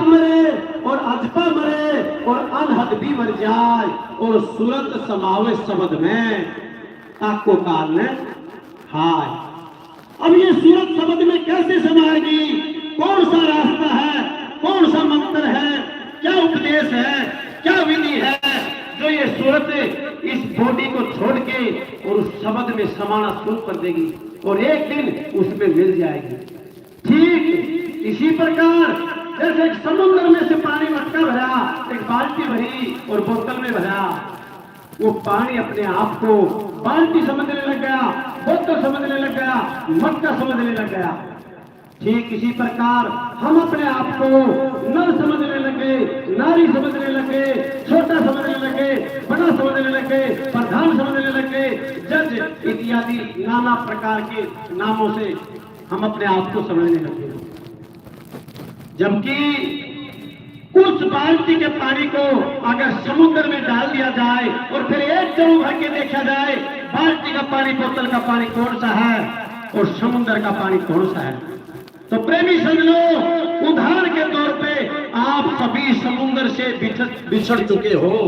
मरे और अजपा मरे और अनहद भी मर जाए और सूरत समावे शब्द में ताको काल ने हाय। अब ये सूरत शब्द में कैसे समाएगी? कौन सा रास्ता है, कौन सा मंत्र है, क्या उपदेश है, क्या विधि है जो ये सूरत इस बॉडी को छोड़ के और उस शब्द में समाना शुरू कर देगी और एक दिन उसमें मिल जाएगी। ठीक इसी प्रकार जैसे एक समुद्र में से पानी मटका भरा, एक बाल्टी भरी और बोतल में भरा, वो पानी अपने आप को बाल्टी समझने लग गया, बोतल समझने लग गया, मटका समझने लग गया। ठीक इसी प्रकार हम अपने आप को नर समझने लगे, नारी समझने लगे, छोटा समझने लगे, बड़ा समझने लगे, प्रधान समझने लगे, जज इत्यादि नाना प्रकार के नामों से हम अपने आप को समझने लगे। जबकि उस बाल्टी के पानी को अगर समुद्र में डाल दिया जाए और फिर एक जगह भर के देखा जाए बाल्टी का पानी, बोतल का पानी कौन सा है और समुद्र का पानी कौन सा है, तो प्रेमी समझ लो, उदाहरण के तौर पे आप सभी समुद्र से बिछड़ चुके हो,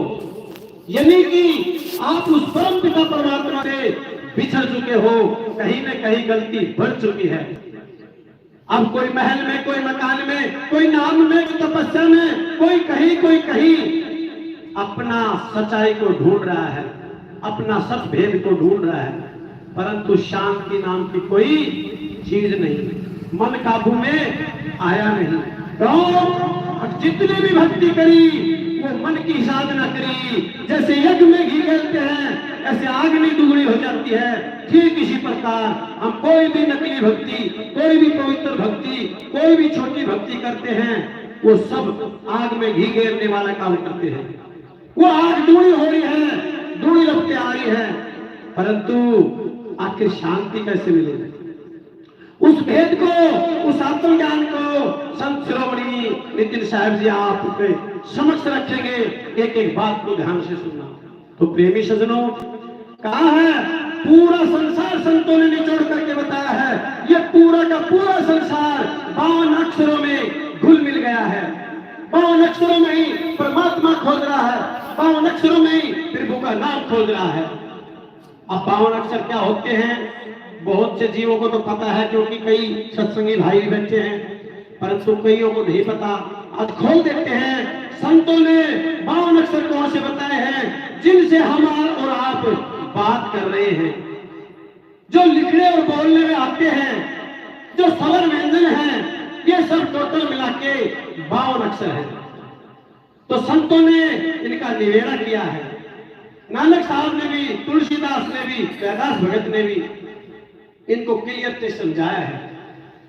यानी कि आप उस परम पिता परमात्मा से बिछड़ चुके हो, कहीं न कहीं गलती बढ़ चुकी है। अब कोई महल में, कोई मकान में, कोई नाम में, कोई तपस्या में, कोई कहीं अपना सच्चाई को ढूंढ रहा है, अपना सच भेद को ढूंढ रहा है, परंतु शांति नाम की कोई चीज नहीं, मन काबू में आया नहीं। तो जितनी भी भक्ति करी वो मन की साधना करी, जैसे यज्ञ में घी डालते हैं ऐसे आग नहीं दुगनी हो जाती है। ठीक इसी प्रकार हम कोई भी नकली भक्ति, कोई भी पवित्र भक्ति, कोई भी छोटी भक्ति करते हैं, वो सब आग में घी घेरने वाला काम करते हैं। वो आग दुगनी हो रही है, दुगनी रफ्ते आ रही है, परंतु आखिर शांति कैसे मिलेगी? उस भेद को, उस आत्मज्ञान को संत शिरोमणि नितिन साहब जी आपके समक्ष रखेंगे। एक एक बात को ध्यान से सुनना। तो प्रेमी सज्जनों, कहा है पूरा संसार संतों ने निचोड़ करके बताया है, ये पूरा का पूरा संसार 52 अक्षरों में घुल मिल गया है। 52 अक्षरों में ही परमात्मा खोज रहा है, 52 अक्षरों में ही प्रभु का नाम खोज रहा है। अब 52 अक्षर क्या होते हैं? बहुत से जीवों को तो पता है, क्योंकि कई सत्संगी भाई बैठे हैं, परंतु कईयों को नहीं पता। आज खोल देते हैं। संतों ने 52 अक्षर कौन से बताए हैं जिनसे हम और आप बात कर रहे हैं, जो लिखने और बोलने में आते हैं, जो स्वर व्यंजन हैं, ये सब टोटल मिला के 52 अक्षर हैं। तो संतों ने इनका निवेड़ा किया है। नानक साहब ने भी, तुलसीदास ने भी, रैदास भगत ने भी इनको क्लियर से समझाया है।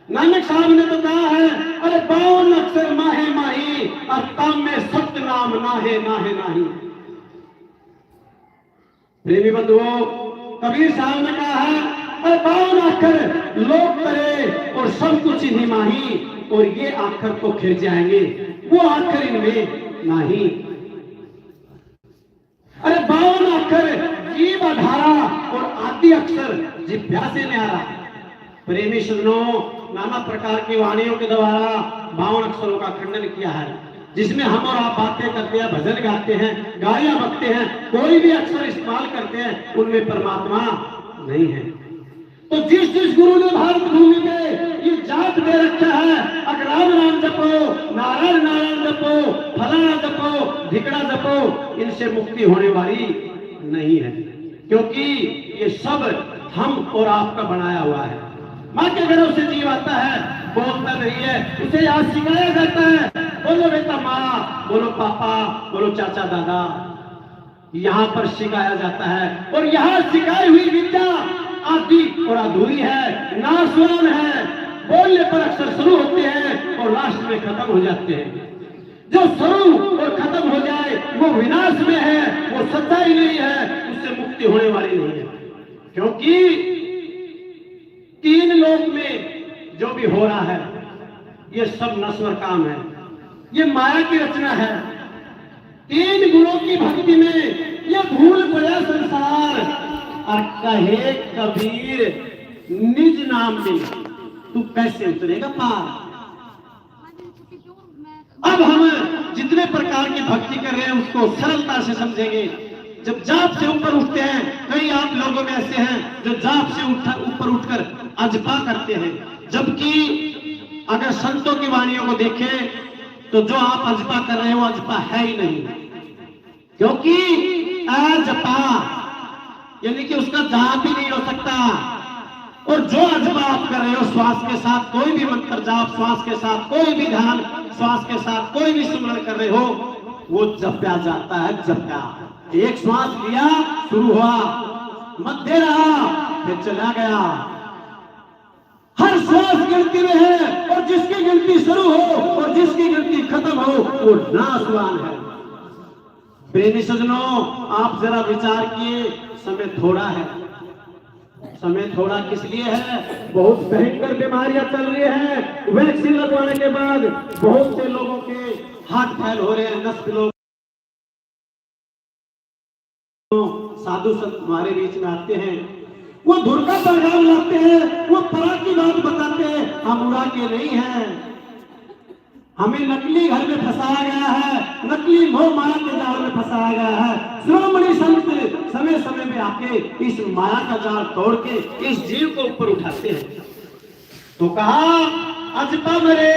नानक साहब ने तो कहा है, अरे 52 अक्षर माहे माही और तम में सत्य नाम नाहे नाहे नाही। प्रेमी बंधुओं, कबीर साहब ने कहा है, अरे 52 अक्षर लोक करे और सब कुछ इन्हीं माही, और ये अक्षर तो खिर जाएंगे, वो अक्षर इनमें नहीं। अरे 52 अक्षर जीव आधारा और आदि अक्षर जिभ्या से न्यारा। प्रेमी सज्जनों, नाना प्रकार की वाणियों के द्वारा 52 अक्षरों का खंडन किया है, जिसमें हम और आप बातें करते हैं, भजन गाते हैं, गालियां बकते हैं, कोई भी अक्षर इस्तेमाल करते हैं, उनमें परमात्मा नहीं है। तो जिस जिस गुरु ने भारत भूमि में ये जात दे रखा है, अकराम नाम जपो, नारायण नारायण जपो, फलाना जपो, धिकड़ा जपो, इनसे मुक्ति होने वाली नहीं है, क्योंकि ये सब हम और आपका बनाया हुआ है। माँ के घरों से जीव आता है, बोलता नहीं है, उसे याद सिखाया जाता है, बोलो बेटा माँ, बोलो पापा, बोलो चाचा दादा, यहाँ पर सिखाया जाता है। और यहाँ सिखाई हुई विद्या आदि और अधूरी है, नाशवान है। बोलने पर अक्षर शुरू होते हैं और लास्ट में खत्म हो जाते हैं। जो शुरू और खत्म हो जाए वो विनाश में है, वो सच्चाई नहीं है, उससे मुक्ति होने वाली नहीं है। क्योंकि 3 लोक में जो भी हो रहा है ये सब नश्वर काम है, ये माया की रचना है। 3 गुणों की भक्ति में ये भूल पड़ा संसार। और कहे कबीर निज नाम में तू कैसे उतरेगा पार। अब जितने प्रकार की भक्ति कर रहे हैं उसको सरलता से समझेंगे। जब जाप से ऊपर उठते हैं, कई आप लोगों में ऐसे हैं जो जाप से ऊपर उठकर अजपा करते हैं, जबकि अगर संतों की वाणियों को देखें तो जो आप अजपा कर रहे हो वो अजपा है ही नहीं, क्योंकि अजपा यानी कि उसका जाप ही नहीं हो सकता। और जो अजपा आप कर रहे हो श्वास के साथ कोई भी मंत्र जाप, श्वास के साथ कोई भी ध्यान, श्वास के साथ कोई भी सुमरण कर रहे हो, वो जप्या जाता है। जप्या, एक श्वास लिया, शुरू हुआ, मध्य रहा, फिर चला गया। हर श्वास गिनती में है और जिसकी गिनती शुरू हो और जिसकी गिनती खत्म हो वो नाशवान है। प्रेमी सज्जनों, आप जरा विचार किए, समय थोड़ा है। समय थोड़ा किस लिए है? बहुत भयंकर बीमारियां चल रही हैं। वैक्सीन लगवाने के बाद बहुत से लोगों के हार्ट फेल हो रहे हैं, नस लोग। साधु संत हमारे बीच में आते हैं, वो धुर का पैगाम लाते हैं, वो परा की बात बताते हैं, हम उड़ा के नहीं हैं। हमें नकली घर में फंसाया गया है, नकली मोह माया के जाल में फंसाया गया है। शिरोमणि संत समय समय में आके इस माया का जाल तोड़ के इस जीव को ऊपर उठाते हैं। तो कहा अजपा मरे,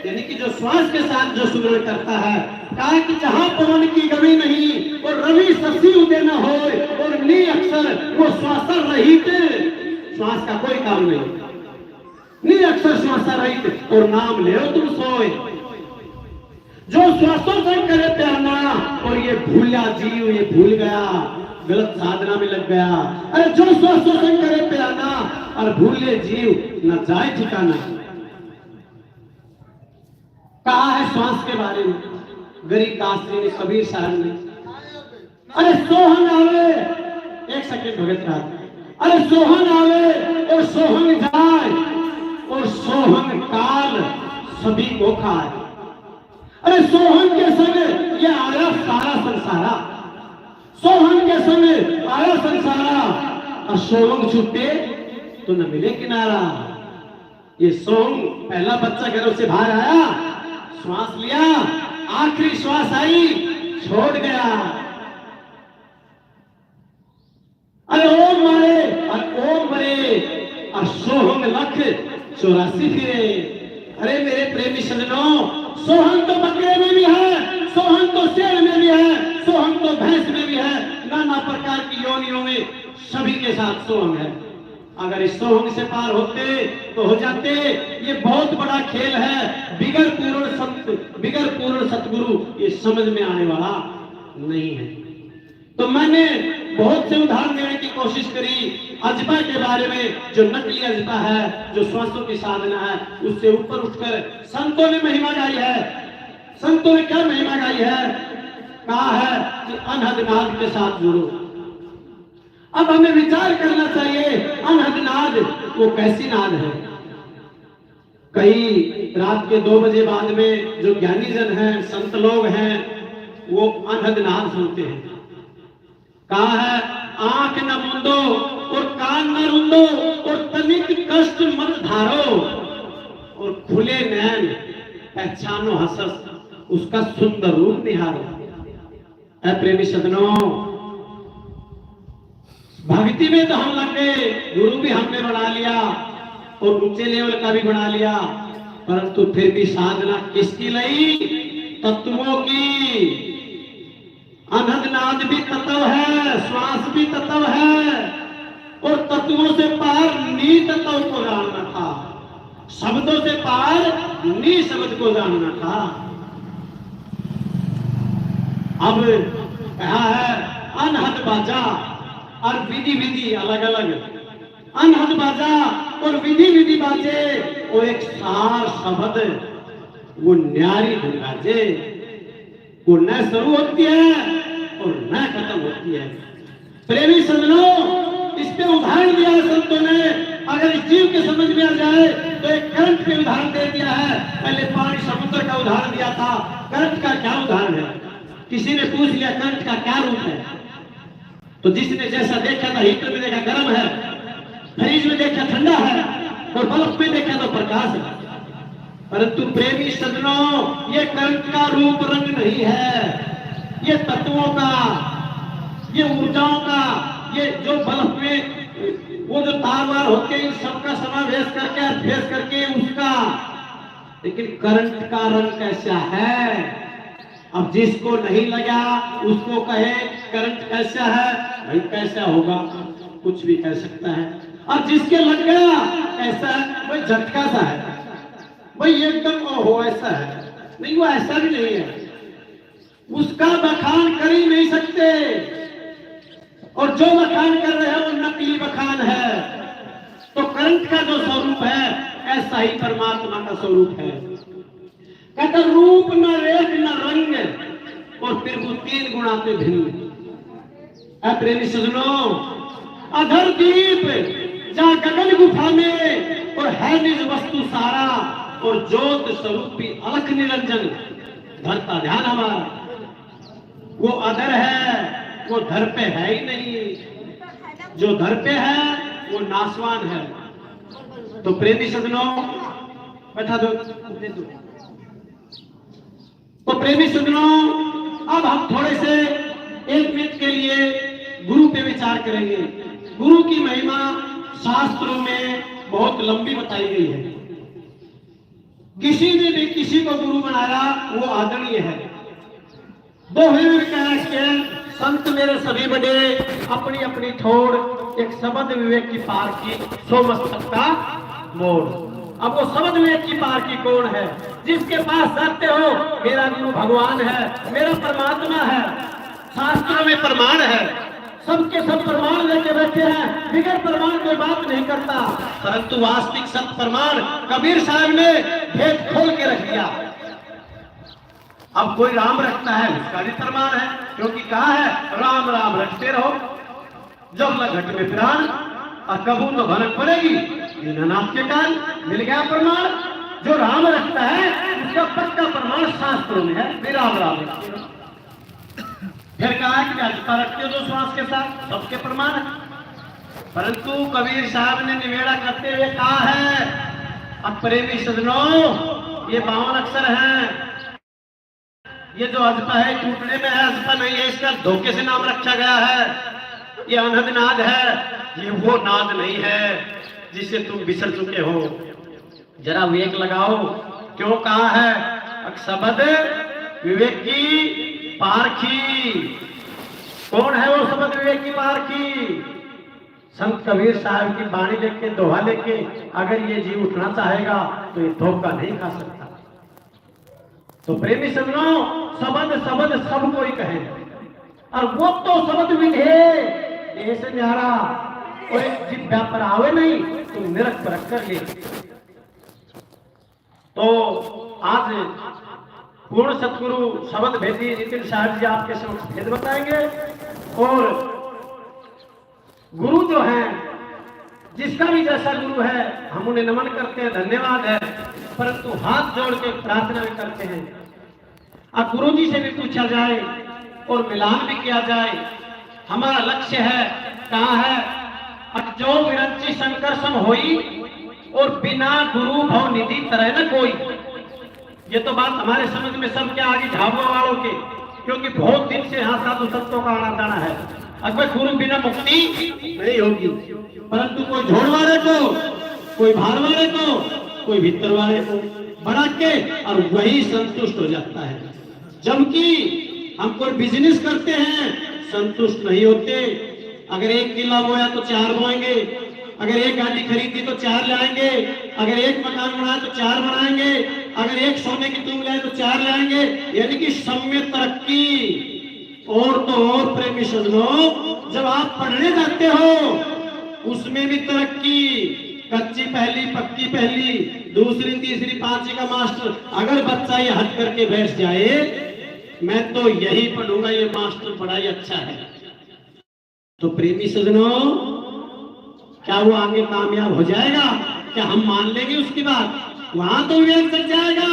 यानी कि जो श्वास के साथ जो सुमरण करता है, कहा कि जहां पवन की गमी नहीं और रवि शशि उदय न हो और नी अक्षर वो श्वास रहित, श्वास का कोई काम नहीं, निरक्षर श्वास रहित और नाम ले तुम सोए। जो श्वासों से करे प्यारना और ये भूला जीव, ये भूल गया, गलत साधना में लग गया। अरे जो श्वासों से करे प्यारना और भूले जीव न जाए ठिकाना। कहा है श्वास के बारे में गरीब काशी ने, कबीर साहब ने। अरे सोहन आवे, एक सेकंड भगत रात, अरे सोहन आवे और सोहन जाए और सोहन काल सभी को खाए। अरे सोहन के संग ये आया सारा संसारा, सोहन के संग आया संसारा, और सोहन छूटे तो न मिले किनारा। ये सोहन पहला बच्चा घरों से बाहर आया, श्वास लिया, आखिरी श्वास आई, छोड़ गया। अरे ओम मारे और ओम मरे और सोहम लख 84 फिरे। अरे मेरे प्रेमी सज्जनों, सोहन तो बकरे में भी है, सोहन तो शेर में भी है, सोहन तो भैंस में भी है, नाना प्रकार की योनियों में सभी के साथ सोहन है। अगर इस सोहन से पार होते तो हो जाते। ये बहुत बड़ा खेल है, बिगर पूर्ण संत, बिगर पूर्ण सतगुरु ये समझ में आने वाला नहीं है। तो मैंने बहुत से उदाहरण देने की कोशिश करी अजपा के बारे में, जो नकली अजपा है, जो श्वासों की साधना है, उससे ऊपर उठकर संतों ने महिमा गाई है। संतों ने क्या महिमा गाई है? कहा है कि अनहद नाद के साथ जुड़ो। अब हमें विचार करना चाहिए, अनहद नाद वो कैसी नाद है? कई रात के 2 बजे बाद में जो ज्ञानी जन हैं, संत लोग हैं, वो अनहद नाद सुनते हैं। कहा है आंख न मूंदो और कान न रूंदो और तनिक कष्ट मत धारो और खुले नैन पहचानो हसस उसका सुंदर रूप निहारो। ऐ प्रेमी सज्जनों, भक्ति में तो हम लग गए, गुरु भी हमने बना लिया और ऊंचे लेवल का भी बना लिया, परंतु फिर भी साधना किसकी लई? तत्वों की। अनहद नाद भी तत्व है, श्वास भी तत्व है, और तत्वों से पार नी तत्व को जानना था, शब्दों से पार नी शब्द को जानना था। अब कहा है अनहद बाजा और विधि विधि अलग अलग। अनहद बाजा और विधि विधि बाजे और एक सार शब्द वो न्यारी धुन बाजे, वो न शुरू होती है और न खत्म होती है। प्रेमी सज्जनों, इस पे उदाहरण दिया है संतों ने। अगर इस जीव के समझ में आ जाए तो एक करंट पे उदाहरण दे दिया है। पहले पानी समुद्र का उदाहरण दिया था, करंट का क्या उदाहरण है? किसी ने पूछ लिया करंट का क्या रूप है, तो जिसने जैसा देखा था, हीटर में देखा गर्म है, फ्रिज में देखा ठंडा है, और बल्ब में देखा तो प्रकाश है। परंतु प्रेमी सज्जनों, ये करंट का रूप रंग नहीं है, ये तत्वों का, ये ऊर्जाओं का, ये जो बल्ब में वो जो तार होते हैं, इन सबका समावेश करके अभ्यास करके उसका। लेकिन करंट का रंग कैसा है? अब जिसको नहीं लगा उसको कहे करंट कैसा है, भाई कैसा होगा, कुछ भी कह सकता है। और जिसके लग गया कैसा है, वही झटका सा है, वही एकदम ओहो ऐसा है, नहीं वो ऐसा भी नहीं है, उसका बखान कर ही नहीं सकते। और जो बखान कर रहे हैं वो नकली बखान है। तो करंट का जो स्वरूप है ऐसा ही परमात्मा का स्वरूप है। कहता रूप न रेख न रंग, और फिर वो 3 गुणा से भिन्न। प्रेमी सज्जनों, अधर दीप जा गगन गुफा में, और है निज वस्तु सारा, और ज्योत स्वरूपी अलख निरंजन। धर का ध्यान हमारा, वो अधर है, वो धर पे है ही नहीं, जो धर पे है वो नासवान है। तो प्रेमी सज्जनों, बैठा दो। तो प्रेमी सज्जनों, अब हम थोड़े से 1 मिनट के लिए गुरु पे विचार करेंगे। गुरु की महिमा शास्त्रों में बहुत लंबी बताई गई है। किसी ने भी किसी को गुरु बनाया वो आदरणीय है। दोहे में कह के संत मेरे सभी बड़े, अपनी अपनी ठोड़, एक शब्द विवेक की पार की, सो मस्तक का मोड़। अब वो शब्द विवेक की पार की कौन है? जिसके पास जाते हो मेरा गुरु भगवान है, मेरा परमात्मा है, शास्त्रों में प्रमाण है, सबके सब प्रमाण लेके बैठे हैं, बिगड़ प्रमाण कोई बात नहीं करता। परंतु वास्तविक सत्य प्रमाण कबीर साहब ने भेद खोल के रख दिया। अब कोई राम रखता है उसका भी प्रमाण है, क्योंकि कहा है राम राम रखते रहो, जब लग घट में प्राण, और कबू तो भनक पड़ेगी दीनानाथ के काल। मिल गया प्रमाण। जो राम रखता है उसका पक्का प्रमाण शास्त्रों में है, भी राम राम रखते रहो। फिर कहा कि अजता रखते हो 2 श्वास के साथ, सबके प्रमाण है। परंतु कबीर साहब ने निवेड़ा करते हुए कहा है, अब प्रेमी सज्जनों, ये 52 अक्षर हैं, ये जो अजपा है टूटने में है, अजपा नहीं है, इसका धोखे से नाम रखा गया है। ये अनहद नाद है, ये वो नाद नहीं है जिसे तुम बिसर चुके हो। जरा विवेक लगाओ, क्यों कहा है शब्द विवेक की पारखी। कौन है वो शब्द विवेक की पारखी? संत कबीर साहब की बाणी लेके, दोहा लेके अगर ये जीव उठना चाहेगा तो ये धोखा नहीं खा सकता। तो प्रेमी सज्जनों, शब्द शब्द सब कोई कहे, और वो तो शब्द विधे ऐसे न्यारा, और एक जिब्या पर आवे नहीं तो निरख परख कर ले। तो आज पूर्ण सतगुरु शब्द भेदी नितिन साहब जी आपके समक्ष भेद बताएंगे। और गुरु जो है, जिसका भी जैसा गुरु है, हम उन्हें नमन करते हैं, धन्यवाद है, परंतु हाथ जोड़ के प्रार्थना भी करते हैं। अब गुरु जी से भी पूछा जाए और मिलान भी किया जाए। हमारा लक्ष्य है, कहाँ है? जो विरंची संकर्षण होई, और बिना गुरु भव निधि तरह न कोई। ये तो बात हमारे समझ में सबके आगे झाबुआ वालों के, क्योंकि बहुत दिन से यहाँ साधु संतों का आना जाना है। अगर गुरु बिना मुक्ति नहीं होगी, परंतु कोई झोड़ वाले को, कोई भार वाले को, कोई भीतर वाले को बना के, और वही संतुष्ट हो जाता है। जबकि हम कोई बिजनेस करते हैं, संतुष्ट नहीं होते। अगर 1 किला बोया तो 4 बोएंगे, अगर 1 गाड़ी खरीदी तो 4 लाएंगे, अगर 1 मकान बनाया तो 4 बनाएंगे, अगर 1 सोने की तुम लाए तो 4 लाएंगे। यानी कि सम्य तरक्की। और तो और प्रेमी सज्जनों, जब आप पढ़ने जाते हो उसमें भी तरक्की, कच्ची पहली, पक्की पहली, दूसरी, तीसरी, 5वीं का मास्टर। अगर बच्चा ये हट करके बैठ जाए, मैं तो यही पढ़ूंगा, ये मास्टर पढ़ाई अच्छा है, तो प्रेमी सज्जनों, क्या वो आगे कामयाब हो जाएगा? क्या हम मान लेंगे उसकी बात? वहां तो विवेक चल जाएगा।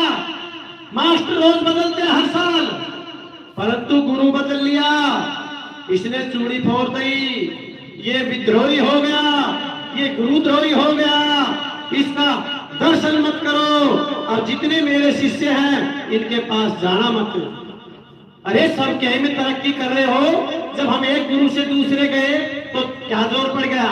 मास्टर रोज बदलते हर साल, परंतु गुरु बदल लिया, इसने चूड़ी फोड़ दी, ये विद्रोही हो गया, ये गुरुद्रोही हो गया, इसका दर्शन मत करो, और जितने मेरे शिष्य हैं इनके पास जाना मत। अरे सब क्या में तरक्की कर रहे हो, जब हम एक गुरु से दूसरे गए तो क्या जोर पड़ गया।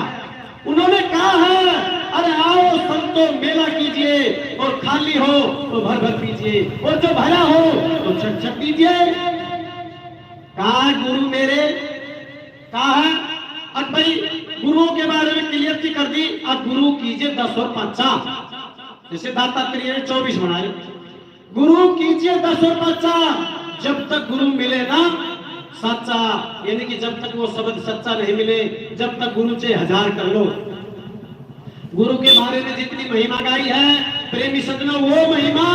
उन्होंने कहा है अरे आओ संतो मेला कीजिए, और खाली हो तो भर भर पीजिए, और जो भरा हो तो छट छट पीजिए। कहा गुरु मेरे, कहा है अब भाई गुरुओं के बारे में क्लियर की कर दी। अब गुरु कीजिए 10 और 50, जैसे दातात्रेय ने 24 बनाए। गुरु कीजिए 10 और 50, जब तक गुरु मिले ना सच्चा, यानी कि जब तक वो शब्द सच्चा नहीं मिले, जब तक गुरु से 1000 कर लो। गुरु के बारे में जितनी महिमा गाई है प्रेमी सज्जनों, वो महिमा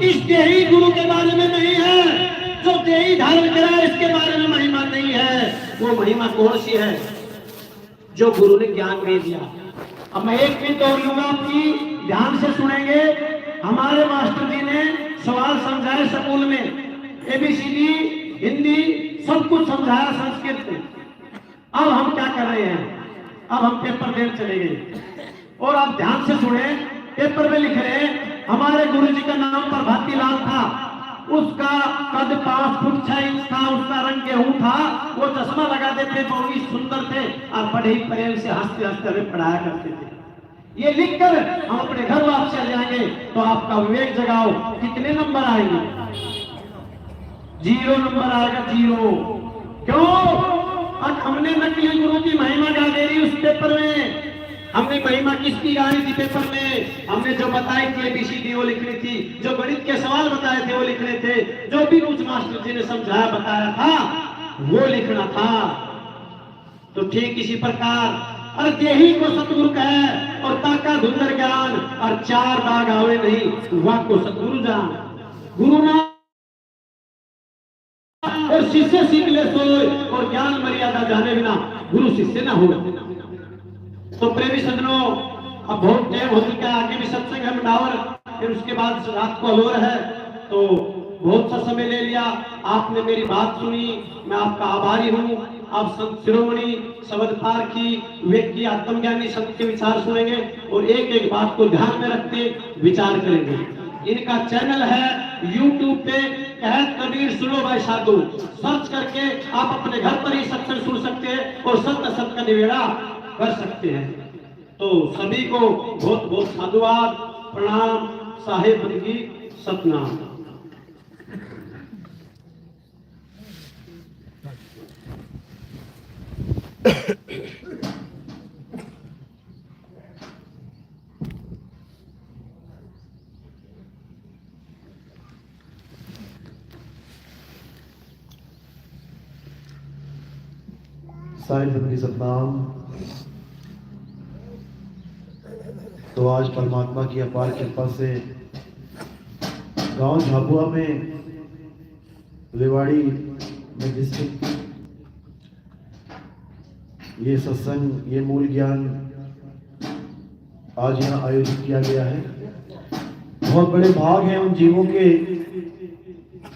इस देही गुरु के बारे में नहीं है। जो देही धारण करा इसके बारे में महिमा नहीं है। वो महिमा कौन सी है? जो गुरु ने ज्ञान दे दिया। अब मैं एक मिनट और लूंगा आपकी, ध्यान से सुनेंगे। हमारे मास्टर जी ने सवाल समझाए स्कूल में, ABCD हिंदी सब कुछ समझाया संस्कृत में। अब हम क्या कर रहे हैं, अब हम पेपर देने चले गए, और आप ध्यान से सुने। पेपर में लिख रहे हैं हमारे गुरु जी का नाम प्रभाती लाल था, उसका कद 5 फुट 6 इंच था, उसका रंग गेहूं था, वो चश्मा लगाते थे, बहुत सुंदर थे, और बड़े ही प्रेम से हंसते हंसते हमें पढ़ाया करते थे। ये लिखकर हम अपने घर वापस चले जाएंगे तो आपका विवेक जगाओ, कितने नंबर आएंगे? 0 नंबर आएगा, 0। क्यों? अब हमने नकली गुरु की महिमा गा दे रही उस पेपर में। हमने महिमा किसकी गाई थी पेपर में? हमने जो बताई थी ABCD वो लिखनी थी, जो गणित के सवाल बताए थे वो लिखने थे, जो भी कुछ मास्टर जी ने समझाया बताया था वो लिखना था। तो ठीक इसी प्रकार अरे देही को सतगुरु कहे, और ताका धुंधर ज्ञान, और 4 दाग आवे नहीं वह को सतगुरु जान। गुरु ना और शिष्य सीख ले सोए, और ज्ञान मर्यादा जाने बिना गुरु शिष्य ना हो। तो प्रेमी सज्जनों, अब बहुत टाइम हो चुका है, आगे भी सत्संग है मंडावर, फिर उसके बाद रात को अलोर है, तो बहुत सा समय ले लिया। आपने मेरी बात सुनी, मैं आपका आभारी हूँ। आप संत शिरोमणि शब्द पार की विवेक की आत्मज्ञानी संत के विचार सुनेंगे, और एक एक बात को ध्यान में रखते विचार करेंगे। इनका चैनल है YouTube पे, कहत कबीर सुनो भाई साधु, सर्च करके आप अपने घर पर ही सत्संग सुन सकते हैं, और सत्य सत्य का निवेड़ा कर सकते हैं। तो सभी को बहुत बहुत साधुवाद, प्रणाम, साहेब बंदगी, सतनाम। साहिब बंदगी सतनाम। तो आज परमात्मा की अपार कृपा से गांव झाबुआ में रेवाड़ी में डिस्ट्रिक्ट ये सत्संग, ये मूल ज्ञान आज यहाँ आयोजित किया गया है। बहुत बड़े भाग हैं उन जीवों के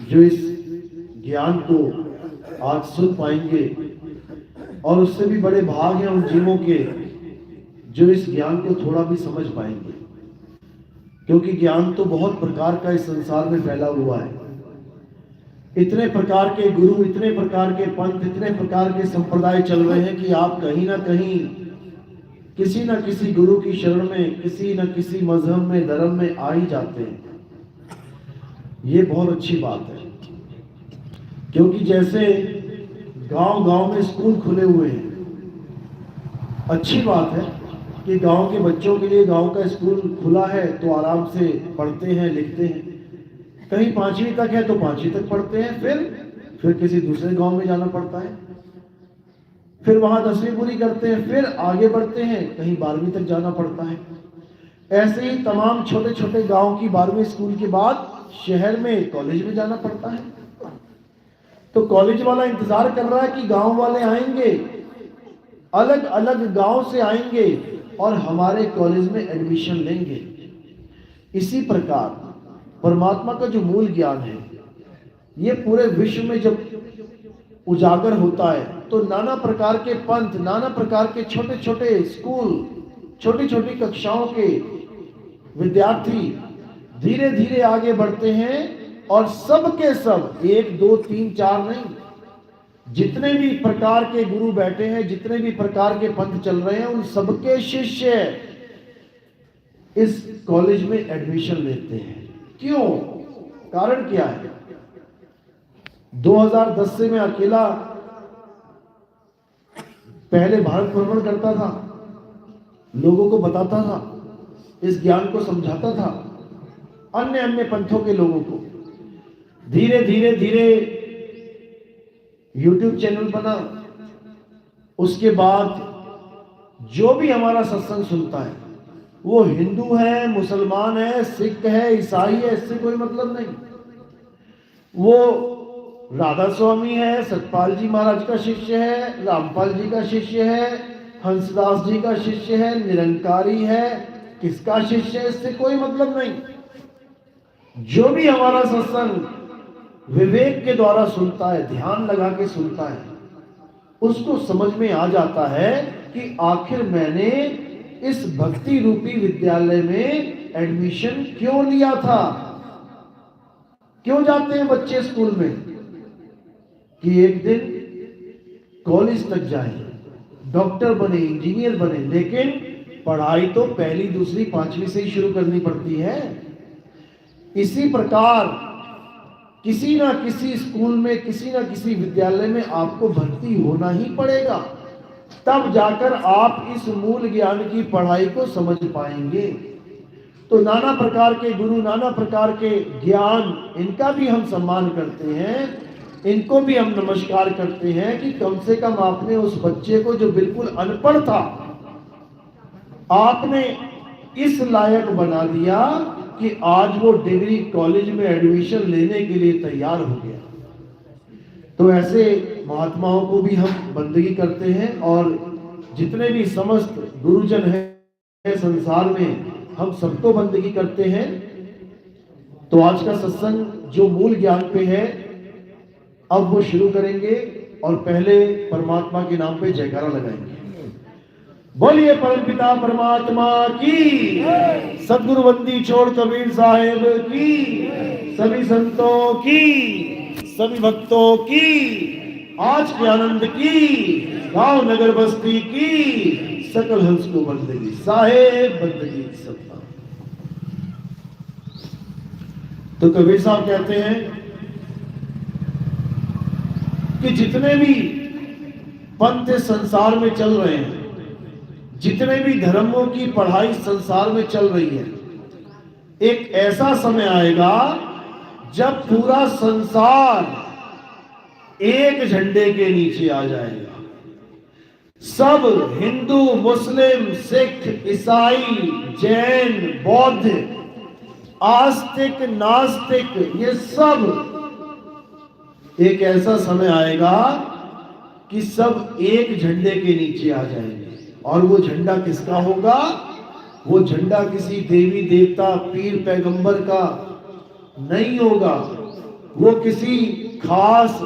जो इस ज्ञान को आज सुन पाएंगे, और उससे भी बड़े भाग हैं उन जीवों के जो इस ज्ञान को थोड़ा भी समझ पाएंगे, क्योंकि ज्ञान तो बहुत प्रकार का इस संसार में फैला हुआ है। इतने प्रकार के गुरु, इतने प्रकार के पंथ, इतने प्रकार के संप्रदाय चल रहे हैं कि आप कहीं ना कहीं किसी न किसी गुरु की शरण में, किसी न किसी मजहब में, धर्म में आ ही जाते हैं। ये बहुत अच्छी बात है, क्योंकि जैसे गांव गांव में स्कूल खुले हुए हैं, अच्छी बात है कि गांव के बच्चों के लिए गांव का स्कूल खुला है तो आराम से पढ़ते हैं, लिखते हैं। कहीं 5वीं तक है तो 5वीं तक पढ़ते हैं, फिर किसी दूसरे गांव में जाना पड़ता है, फिर वहां 10वीं पूरी करते हैं, फिर आगे बढ़ते हैं, कहीं 12वीं तक जाना पड़ता है। ऐसे ही तमाम छोटे छोटे गांव की 12वीं स्कूल के बाद शहर में कॉलेज में जाना पड़ता है। तो कॉलेज वाला इंतजार कर रहा है कि गांव वाले आएंगे, अलग अलग गांव से आएंगे और हमारे कॉलेज में एडमिशन लेंगे। इसी प्रकार परमात्मा का जो मूल ज्ञान है, ये पूरे विश्व में जब उजागर होता है तो नाना प्रकार के पंथ, नाना प्रकार के छोटे छोटे स्कूल, छोटी छोटी कक्षाओं के विद्यार्थी धीरे धीरे आगे बढ़ते हैं और सब के सब, 1 2 3 4 नहीं, जितने भी प्रकार के गुरु बैठे हैं, जितने भी प्रकार के पंथ चल रहे हैं, उन सबके शिष्य इस कॉलेज में एडमिशन लेते हैं। क्यों? कारण क्या है? 2010 से मैं अकेला पहले भारत भ्रमण करता था, लोगों को बताता था, इस ज्ञान को समझाता था, अन्य अन्य पंथों के लोगों को। धीरे धीरे धीरे YouTube चैनल बना, उसके बाद जो भी हमारा सत्संग सुनता है, वो हिंदू है, मुसलमान है, सिख है, ईसाई है, इससे कोई मतलब नहीं। वो राधा स्वामी है, सतपाल जी महाराज का शिष्य है, रामपाल जी का शिष्य है, हंसदास जी का शिष्य है, निरंकारी है, किसका शिष्य है, इससे कोई मतलब नहीं। जो भी हमारा सत्संग विवेक के द्वारा सुनता है, ध्यान लगा के सुनता है, उसको समझ में आ जाता है कि आखिर मैंने इस भक्ति रूपी विद्यालय में एडमिशन क्यों लिया था। क्यों जाते हैं बच्चे स्कूल में? कि एक दिन कॉलेज तक जाएं, डॉक्टर बने, इंजीनियर बने, लेकिन पढ़ाई तो पहली, दूसरी, पांचवी से ही शुरू करनी पड़ती है। इसी प्रकार किसी ना किसी स्कूल में, किसी ना किसी विद्यालय में आपको भर्ती होना ही पड़ेगा, तब जाकर आप इस मूल ज्ञान की पढ़ाई को समझ पाएंगे। तो नाना प्रकार के गुरु, नाना प्रकार के ज्ञान, इनका भी हम सम्मान करते हैं, इनको भी हम नमस्कार करते हैं कि कम से कम आपने उस बच्चे को जो बिल्कुल अनपढ़ था, आपने इस लायक बना दिया कि आज वो डिग्री कॉलेज में एडमिशन लेने के लिए तैयार हो गया। तो ऐसे महात्माओं को भी हम बंदगी करते हैं, और जितने भी समस्त गुरुजन हैं संसार में, हम सबको बंदगी करते हैं। तो आज का सत्संग जो मूल ज्ञान पे है, अब वो शुरू करेंगे, और पहले परमात्मा के नाम पे जयकारा लगाएंगे। बोलिए परमपिता परमात्मा की, सदगुरु बंदी छोड़ कबीर साहेब की, सभी संतों की, सभी भक्तों की, आज के आनंद की, गांव नगर बस्ती की, सकल हंस को बंदगी साहेब, बंदगी सत्ता। तो कबीर साहब कहते हैं कि जितने भी पंथ संसार में चल रहे हैं, जितने भी धर्मों की पढ़ाई संसार में चल रही है, एक ऐसा समय आएगा जब पूरा संसार एक झंडे के नीचे आ जाएगा। सब हिंदू, मुस्लिम, सिख, ईसाई, जैन, बौद्ध, आस्तिक, नास्तिक, ये सब एक ऐसा समय आएगा कि सब एक झंडे के नीचे आ जाएंगे। और वो झंडा किसका होगा? वो झंडा किसी देवी देवता, पीर पैगंबर का नहीं होगा। वो किसी खास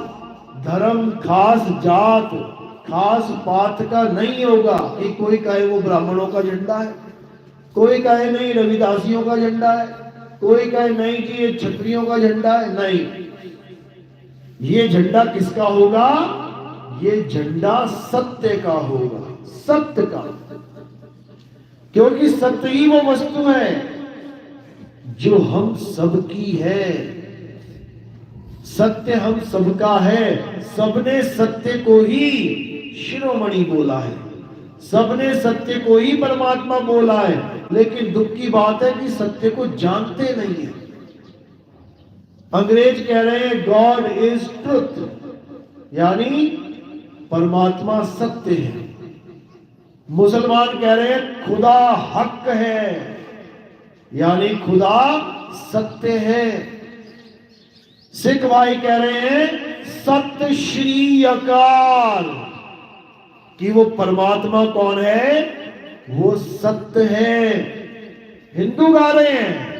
धर्म, खास जात, खास पात का नहीं होगा कि कोई कहे वो ब्राह्मणों का झंडा है, कोई कहे नहीं रविदासियों का झंडा है, कोई कहे नहीं कि ये क्षत्रियों का झंडा है। नहीं, ये झंडा किसका होगा? ये झंडा सत्य का होगा, सत्य का। क्योंकि सत्य ही वो वस्तु है जो हम सबकी है। सत्य हम सबका है। सबने सत्य को ही शिरोमणि बोला है, सबने सत्य को ही परमात्मा बोला है। लेकिन दुख की बात है कि सत्य को जानते नहीं है। अंग्रेज कह रहे हैं गॉड इज ट्रुथ, यानी परमात्मा सत्य है। मुसलमान कह रहे हैं खुदा हक है, यानी खुदा सत्य है। सिख भाई कह रहे हैं सत्य श्री अकाल, कि वो परमात्मा कौन है? वो सत्य है। हिंदू गा रहे हैं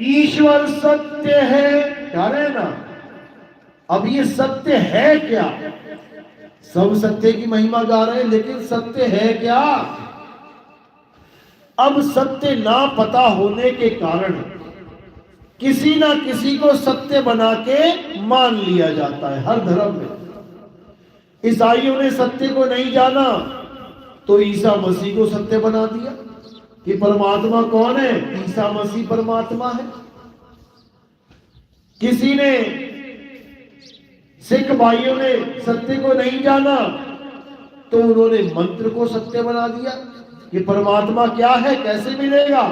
ईश्वर सत्य है, गा रहे हैं ना। अब ये सत्य है क्या? सब सत्य की महिमा गा रहे हैं, लेकिन सत्य है क्या? अब सत्य ना पता होने के कारण किसी ना किसी को सत्य बना के मान लिया जाता है हर धर्म में। ईसाइयों ने सत्य को नहीं जाना तो ईसा मसीह को सत्य बना दिया कि परमात्मा कौन है, ईसा मसीह परमात्मा है। किसी ने, सिख भाइयों ने सत्य को नहीं जाना तो उन्होंने मंत्र को सत्य बना दिया कि परमात्मा क्या है, कैसे मिलेगा,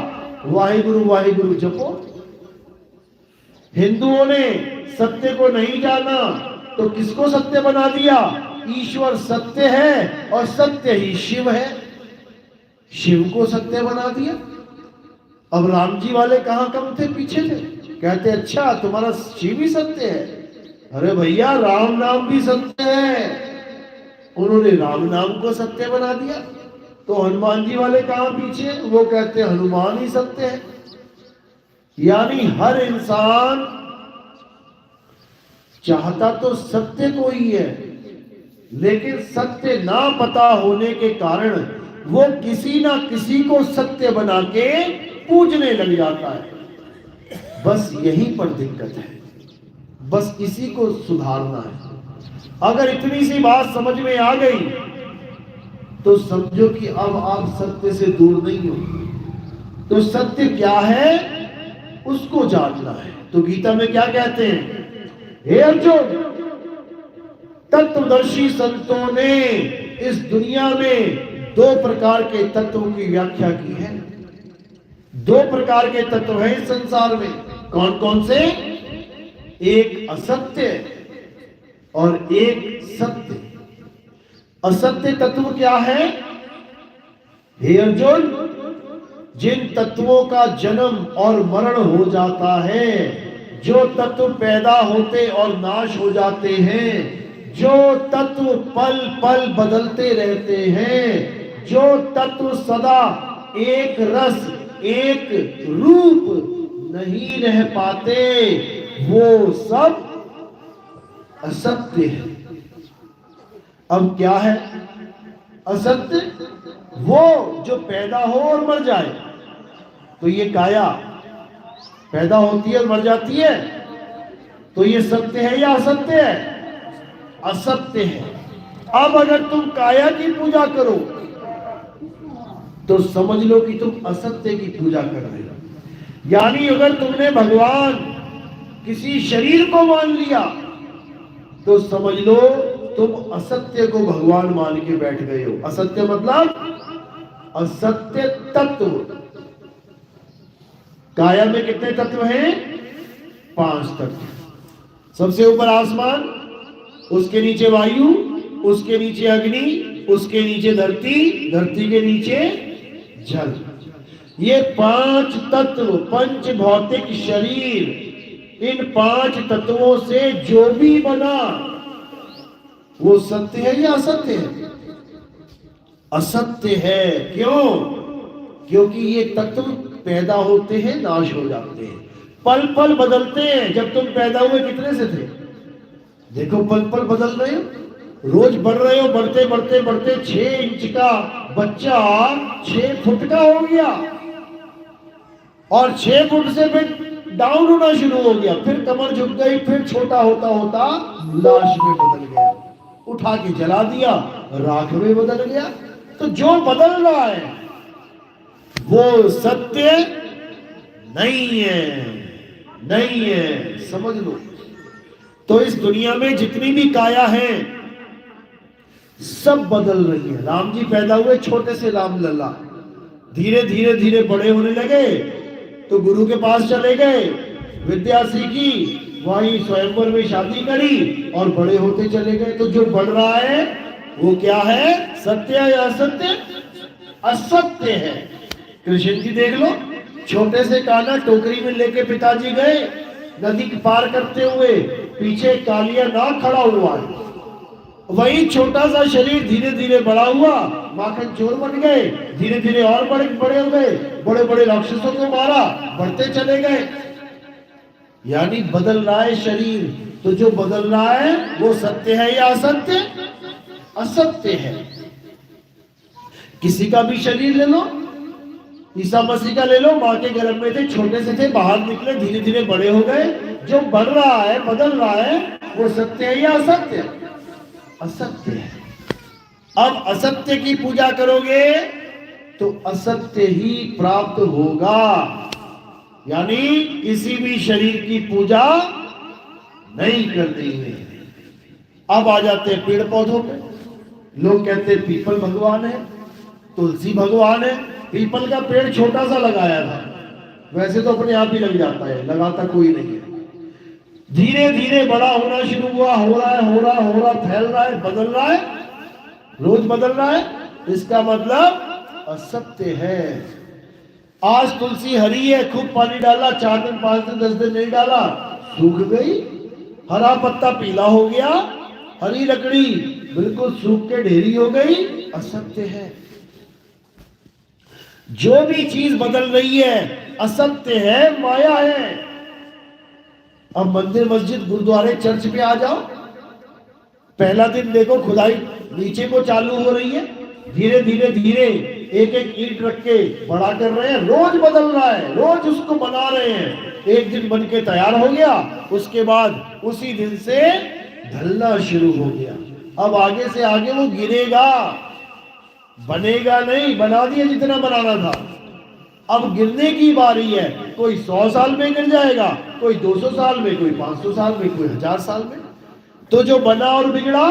वाहिगुरु जपो। हिंदुओं ने सत्य को नहीं जाना तो किसको सत्य बना दिया, ईश्वर सत्य है और सत्य ही शिव है, शिव को सत्य बना दिया। अब राम जी वाले कहां कम थे, पीछे थे, कहते अच्छा तुम्हारा शिव ही सत्य है। अरे भैया राम नाम भी सत्य है, उन्होंने राम नाम को सत्य बना दिया। तो हनुमान जी वाले कहां पीछे, वो कहते हनुमान ही सत्य है। यानी हर इंसान चाहता तो सत्य को ही है, लेकिन सत्य ना पता होने के कारण वो किसी ना किसी को सत्य बना के पूजने लग जाता है। बस यहीं पर दिक्कत है, बस इसी को सुधारना है। अगर इतनी सी बात समझ में आ गई तो समझो कि अब आप सत्य से दूर नहीं हो। तो सत्य क्या है उसको जानना है। तो गीता में क्या कहते हैं, हे अर्जुन, तत्वदर्शी संतों ने इस दुनिया में दो प्रकार के तत्वों की व्याख्या की है। दो प्रकार के तत्व हैं इस संसार में। कौन कौन से, एक असत्य और एक सत्य। असत्य तत्व क्या है, हे अर्जुन, जिन तत्वों का जन्म और मरण हो जाता है, जो तत्व पैदा होते और नाश हो जाते हैं, जो तत्व पल पल बदलते रहते हैं, जो तत्व सदा एक रस एक रूप नहीं रह पाते, वो सब असत्य है। अब क्या है असत्य, वो जो पैदा हो और मर जाए। तो ये काया पैदा होती है और मर जाती है, तो ये सत्य है या असत्य है, असत्य है। अब अगर तुम काया की पूजा करो तो समझ लो कि तुम असत्य की पूजा कर रहे हो। यानी अगर तुमने भगवान किसी शरीर को मान लिया तो समझ लो तुम असत्य को भगवान मान के बैठ गए हो। असत्य मतलब असत्य तत्व। काया में कितने तत्व हैं, 5 तत्व। सबसे ऊपर आसमान, उसके नीचे वायु, उसके नीचे अग्नि, उसके नीचे धरती, धरती के नीचे जल। ये 5 तत्व, पंच भौतिक शरीर, इन 5 तत्वों से जो भी बना वो सत्य है या असत्य है, असत्य है। क्यों, क्योंकि ये तत्व पैदा होते हैं, नाश हो जाते हैं, पल पल बदलते हैं। जब तुम पैदा हुए कितने से थे, देखो पल पल बदल रहे हो, रोज बढ़ रहे हो, बढ़ते बढ़ते बढ़ते 6 इंच का बच्चा 6 फुट का हो गया, और 6 फुट से फिर डाउन होना शुरू हो गया, फिर कमर झुक गई, फिर छोटा होता होता लाश में बदल गया, उठा के जला दिया, राख में बदल गया। तो जो बदल रहा है वो सत्य नहीं है, नहीं है, समझ लो। तो इस दुनिया में जितनी भी काया है सब बदल रही है। राम जी पैदा हुए छोटे से राम लल्ला, धीरे धीरे धीरे बड़े होने लगे तो गुरु के पास चले गए, विद्या सीखी, वहीं स्वयंवर में शादी करी और बड़े होते चले गए। तो जो बढ़ रहा है वो क्या है, सत्य या असत्य, असत्य है। कृष्ण जी देख लो, छोटे से कान्हा टोकरी में लेके पिताजी गए नदी पार करते हुए, पीछे कालिया नाग खड़ा हुआ है, वही छोटा सा शरीर धीरे धीरे बड़ा हुआ, माखन चोर बन गए, धीरे धीरे और बड़े बड़े हो गए, बड़े बड़े राक्षसों को मारा, बढ़ते चले गए। यानी बदल रहा है शरीर। तो जो बदल रहा है वो सत्य है या असत्य, असत्य है। किसी का भी शरीर ले लो, ईसा मसीह का ले लो, माँ के गर्भ में थे, छोटे से थे, बाहर निकले, धीरे धीरे बड़े हो गए। जो बढ़ रहा है, बदल रहा है, वो सत्य है या असत्य है? असत्य है। अब असत्य की पूजा करोगे तो असत्य ही प्राप्त होगा। यानी किसी भी शरीर की पूजा नहीं करनी है। अब आ जाते हैं पेड़ पौधों पे। लोग कहते हैं पीपल भगवान है, तुलसी भगवान है। पीपल का पेड़ छोटा सा लगाया था, वैसे तो अपने आप ही लग जाता है, लगाता कोई नहीं है। धीरे धीरे बड़ा होना शुरू हुआ, हो रहा, फैल रहा है, बदल रहा है, रोज बदल रहा है। इसका मतलब असत्य है। आज तुलसी हरी है, खूब पानी डाला, 4 दिन 5 दिन 10 दिन नहीं डाला, सूख गई। हरा पत्ता पीला हो गया, हरी लकड़ी बिल्कुल सूख के ढेरी हो गई। असत्य है। जो भी चीज बदल रही है असत्य है, माया है। अब मंदिर मस्जिद गुरुद्वारे चर्च पे आ जाओ, पहला दिन देखो खुदाई नीचे को चालू हो रही है, धीरे धीरे धीरे एक एक ईंट रख के बड़ा कर रहे हैं, रोज बदल रहा है, रोज उसको बना रहे हैं। एक दिन बन के तैयार हो गया, उसके बाद उसी दिन से ढलना शुरू हो गया। अब आगे से आगे वो गिरेगा, बनेगा नहीं, बना दिया जितना बनाना था। अब गिरने की बारी है। कोई 100 साल में गिर जाएगा, कोई 200 साल में, कोई 500 साल में, कोई 1000 साल में। तो जो बना और बिगड़ा,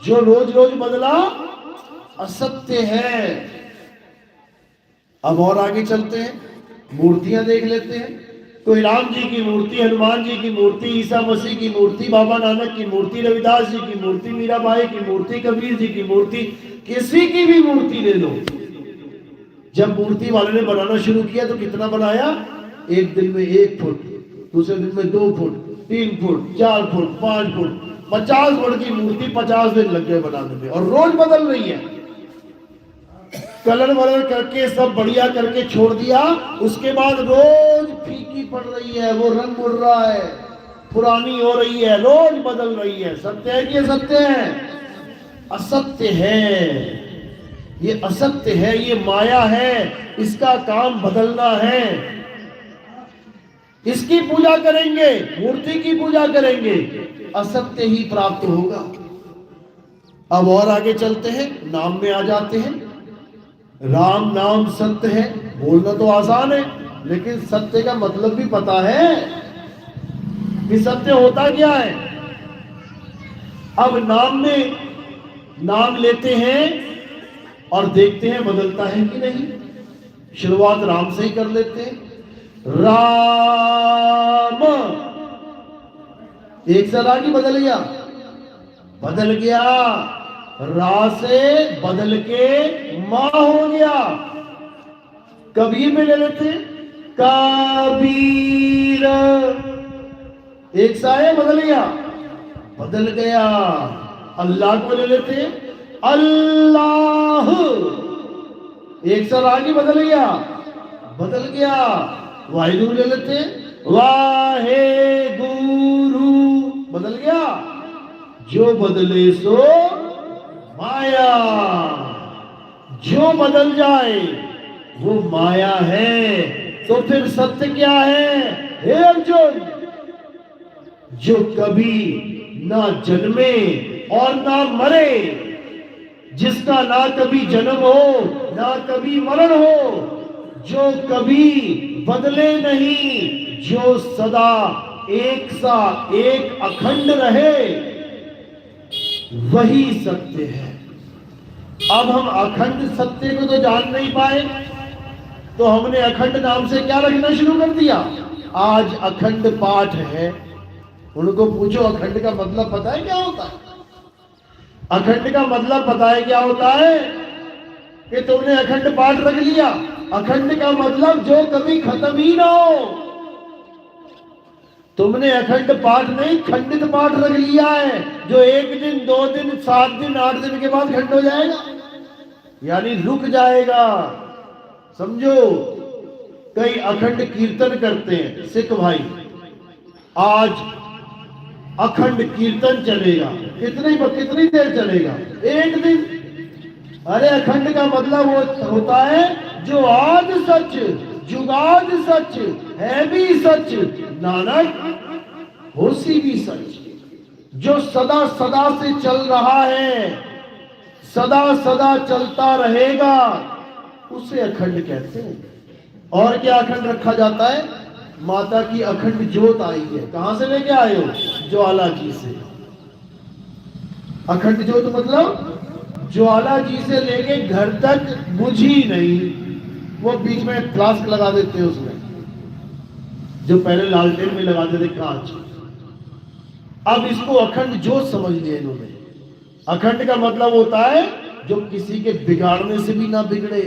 जो रोज रोज बदला, असत्य है। अब और आगे चलते हैं, मूर्तियां देख लेते हैं। कोई राम जी की मूर्ति, हनुमान जी की मूर्ति, ईसा मसीह की मूर्ति, बाबा नानक की मूर्ति, रविदास जी की मूर्ति, मीराबाई की मूर्ति, कबीर जी की मूर्ति, किसी की भी मूर्ति ले लो। जब मूर्ति वाले ने बनाना शुरू किया तो कितना बनाया? एक दिन में 1 फुट, दूसरे दिन में 2 foot, 3 foot, 4 foot, 5 foot, 50 foot की मूर्ति 50 दिन लग गए बनाने में, और रोज बदल रही है। कलर वलर करके सब बढ़िया करके छोड़ दिया, उसके बाद रोज फीकी पड़ रही है, वो रंग उड़ रहा है, पुरानी हो रही है, रोज बदल रही है। सत्य है कि असत्य है? असत्य है। ये असत्य है, ये माया है, इसका काम बदलना है। इसकी पूजा करेंगे, मूर्ति की पूजा करेंगे, असत्य ही प्राप्त होगा। अब और आगे चलते हैं, नाम में आ जाते हैं। राम नाम सत्य है, बोलना तो आसान है, लेकिन सत्य का मतलब भी पता है कि सत्य होता क्या है। अब नाम में नाम लेते हैं और देखते हैं बदलता है कि नहीं। शुरुआत राम से ही कर लेते हैं। राम, एक से रागी बदल गया, बदल गया, रा से बदल के मां हो गया। कबीर में ले लेते, कबीर, एक सा है, बदल गया, बदल गया। अल्लाह को ले लेते, अल्लाह, एक सा रागी बदल गया, बदल गया। वाहिगुरु ले लेते, वाहे गुरु, बदल गया। जो बदले सो माया, जो बदल जाए वो माया है। तो फिर सत्य क्या है? हे अर्जुन, जो कभी ना जन्मे और ना मरे, जिसका ना कभी जन्म हो ना कभी मरण हो, जो कभी बदले नहीं, जो सदा एक सा एक अखंड रहे, वही सत्य है। अब हम अखंड सत्य को तो जान नहीं पाए, तो हमने अखंड नाम से क्या रखना शुरू कर दिया। आज अखंड पाठ है, उनको पूछो अखंड का मतलब पता है क्या होता है? अखंड का मतलब पता है क्या होता है? कि तुमने अखंड पाठ रख लिया। अखंड का मतलब जो कभी खत्म ही ना हो। तुमने अखंड पाठ नहीं, खंडित पाठ रख लिया है, जो 1 दिन 2 दिन 7 दिन 8 दिन के बाद खंड हो जाएगा, यानी रुक जाएगा। समझो, कई अखंड कीर्तन करते हैं सिख भाई, आज अखंड कीर्तन चलेगा, कितनी देर चलेगा? 1 दिन। अरे अखंड का मतलब वो होता है जो आज सच जुगाद सच है भी सच, नानक होसी भी सच। जो सदा सदा से चल रहा है, सदा सदा चलता रहेगा, उसे अखंड कहते हैं। और क्या अखंड रखा जाता है? माता की अखंड ज्योत आई है। कहां से लेके आए हो? ज्वाला जी से। अखंड ज्योत मतलब ज्वाला जी से लेके घर तक बुझी नहीं। वो बीच में फ्लास्क लगा देते हैं उसमें, जो पहले लालटेन में लगाते थे कांच। अब इसको अखंड ज्योत समझ लिया इन्होंने। अखंड का मतलब होता है जो किसी के बिगाड़ने से भी ना बिगड़े,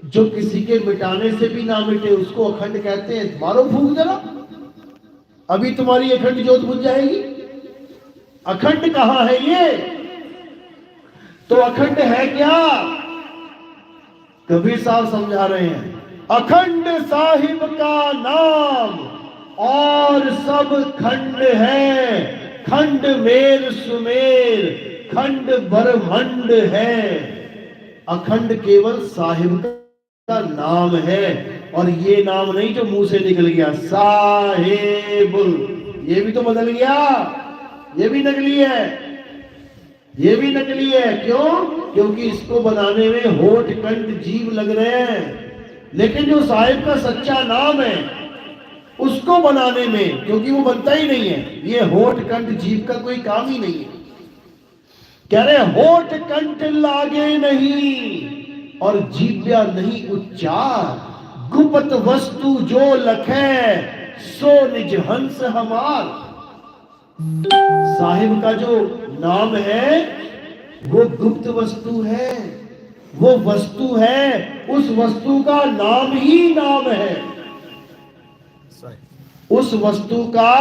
जो किसी के मिटाने से भी ना मिटे, उसको अखंड कहते हैं। मारो फूंक जरा, अभी तुम्हारी अखंड ज्योत बुझ जाएगी। अखंड कहां है ये? तो अखंड है क्या? कबीर साहब समझा रहे हैं, अखंड साहिब का नाम और सब खंड है, खंड मेर सुमेर, खंड ब्रह्मंड है। अखंड केवल साहिब का नाम है, और ये नाम नहीं जो मुंह से निकल गया साहिब, ये भी तो बदल गया, ये भी नकली है, ये भी नकली है। क्यों? क्योंकि इसको बनाने में होठ कंठ जीभ लग रहे हैं। लेकिन जो साहिब का सच्चा नाम है उसको बनाने में, क्योंकि वो बनता ही नहीं है, ये होठ कंठ जीभ का कोई काम ही नहीं है। कह रहे होठ कंठ लागे नहीं और जीव्या नहीं उच्चार, गुप्त वस्तु जो लखे सो निज हंस हमार। साहिब का जो नाम है वो गुप्त वस्तु है, वो वस्तु है, उस वस्तु का नाम ही नाम है, उस वस्तु का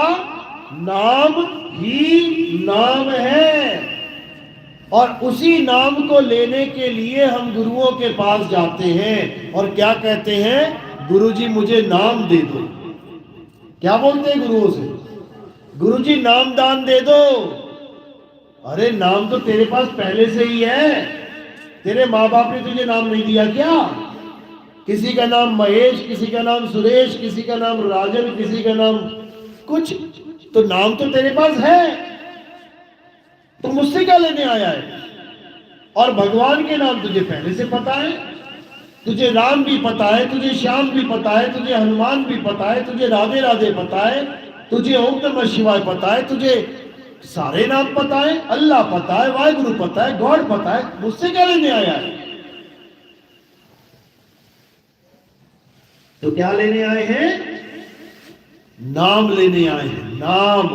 नाम ही नाम है। और उसी नाम को लेने के लिए हम गुरुओं के पास जाते हैं और क्या कहते हैं? गुरुजी मुझे नाम दे दो। क्या बोलते हैं गुरुओं से? गुरुजी नाम दान दे दो। अरे नाम तो तेरे पास पहले से ही है, तेरे माँ बाप ने तुझे नाम नहीं दिया क्या? किसी का नाम महेश, किसी का नाम सुरेश, किसी का नाम राजन, किसी का नाम कुछ, तो नाम तो तेरे पास है, तो मुझसे क्या लेने आया है? और भगवान के नाम तुझे पहले से पता है, तुझे राम भी पता है, तुझे श्याम भी पता है, तुझे हनुमान भी पता है, तुझे राधे राधे पता है, तुझे ओम नमः शिवाय पता है, तुझे सारे नाम पता है, अल्लाह पता है, वाहिगुरु पता है, गॉड पता है, मुझसे क्या लेने आया है? तो क्या लेने आए हैं? नाम लेने आए हैं, नाम।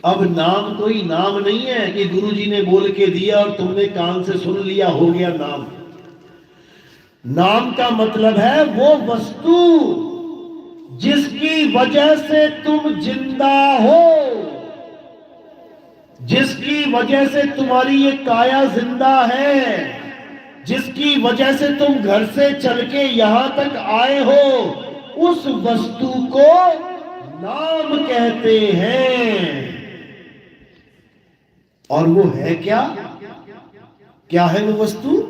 अब नाम कोई नाम नहीं है कि गुरुजी ने बोल के दिया और तुमने कान से सुन लिया, हो गया नाम। नाम का मतलब है वो वस्तु जिसकी वजह से तुम जिंदा हो, जिसकी वजह से तुम्हारी ये काया जिंदा है, जिसकी वजह से तुम घर से चल के यहां तक आए हो, उस वस्तु को नाम कहते हैं। और वो है क्या? क्या है वो वस्तु?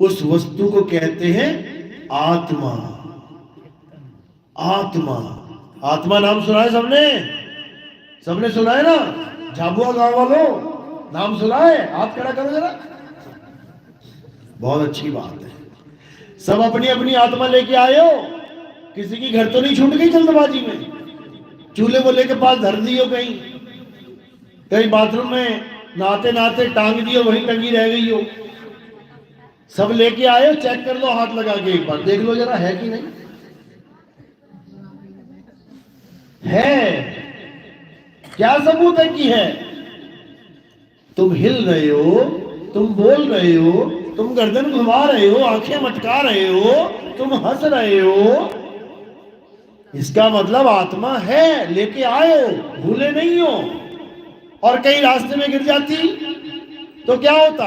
उस वस्तु को कहते हैं आत्मा। आत्मा, आत्मा नाम सुना है सबने? सबने सुना है ना? झाबुआ गांव वालों नाम सुना है? हाथ खड़ा करो जरा। बहुत अच्छी बात है, सब अपनी अपनी आत्मा लेके आए हो। किसी की घर तो नहीं छूट गई जल्दबाजी में? चूल्हे बोले के पास धर दियो, कहीं कहीं बाथरूम में नहाते नहाते टांग दियो, वहीं टंगी रह गई हो। सब लेके आए हो, चेक कर लो, हाथ लगा के एक बार देख लो जरा है कि नहीं है। क्या सबूत है कि है? तुम हिल रहे हो, तुम बोल रहे हो, तुम गर्दन घुमा रहे हो, आंखें मटका रहे हो, तुम हंस रहे हो, इसका मतलब आत्मा है, लेके आए हो, भूले नहीं हो। और कहीं रास्ते में गिर जाती तो क्या होता?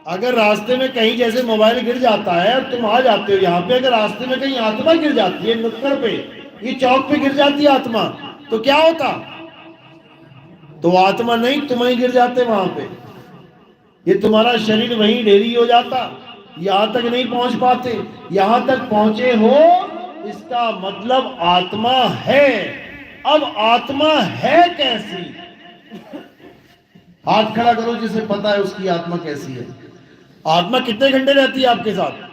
अगर रास्ते में कहीं जैसे मोबाइल गिर जाता है और तुम आ जाते हो यहाँ पे, अगर रास्ते में कहीं आत्मा गिर जाती है, नुक्कड़ पे, ये चौक पे गिर जाती है आत्मा, तो क्या होता? तो आत्मा नहीं, तुम ही गिर जाते वहां पे, ये तुम्हारा शरीर वहीं ढेरी हो जाता। यहां तक नहीं पहुंच पाते। यहां तक पहुंचे हो इसका मतलब आत्मा है। अब आत्मा है कैसी? हाथ खड़ा करो जिसे पता है उसकी आत्मा कैसी है। आत्मा कितने घंटे रहती है आपके साथ?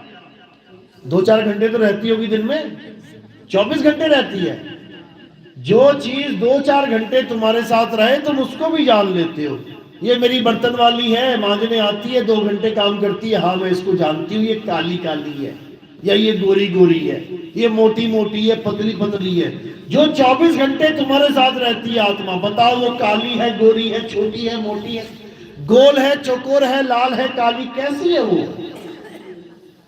2-4 घंटे तो रहती होगी दिन में, 24 घंटे रहती है। जो चीज 2-4 घंटे तुम्हारे साथ रहे तुम उसको भी जान लेते हो। ये मेरी बर्तन वाली है, मांजने आती है, 2 घंटे काम करती है, हाँ मैं इसको जानती हूँ, ये काली काली है या ये गोरी गोरी है, ये मोटी मोटी है, पतली पतली है। जो 24 घंटे तुम्हारे साथ रहती है आत्मा, बताओ वो काली है, गोरी है, छोटी है, मोटी है, गोल है, चौकोर है, लाल है, काली, कैसी है वो?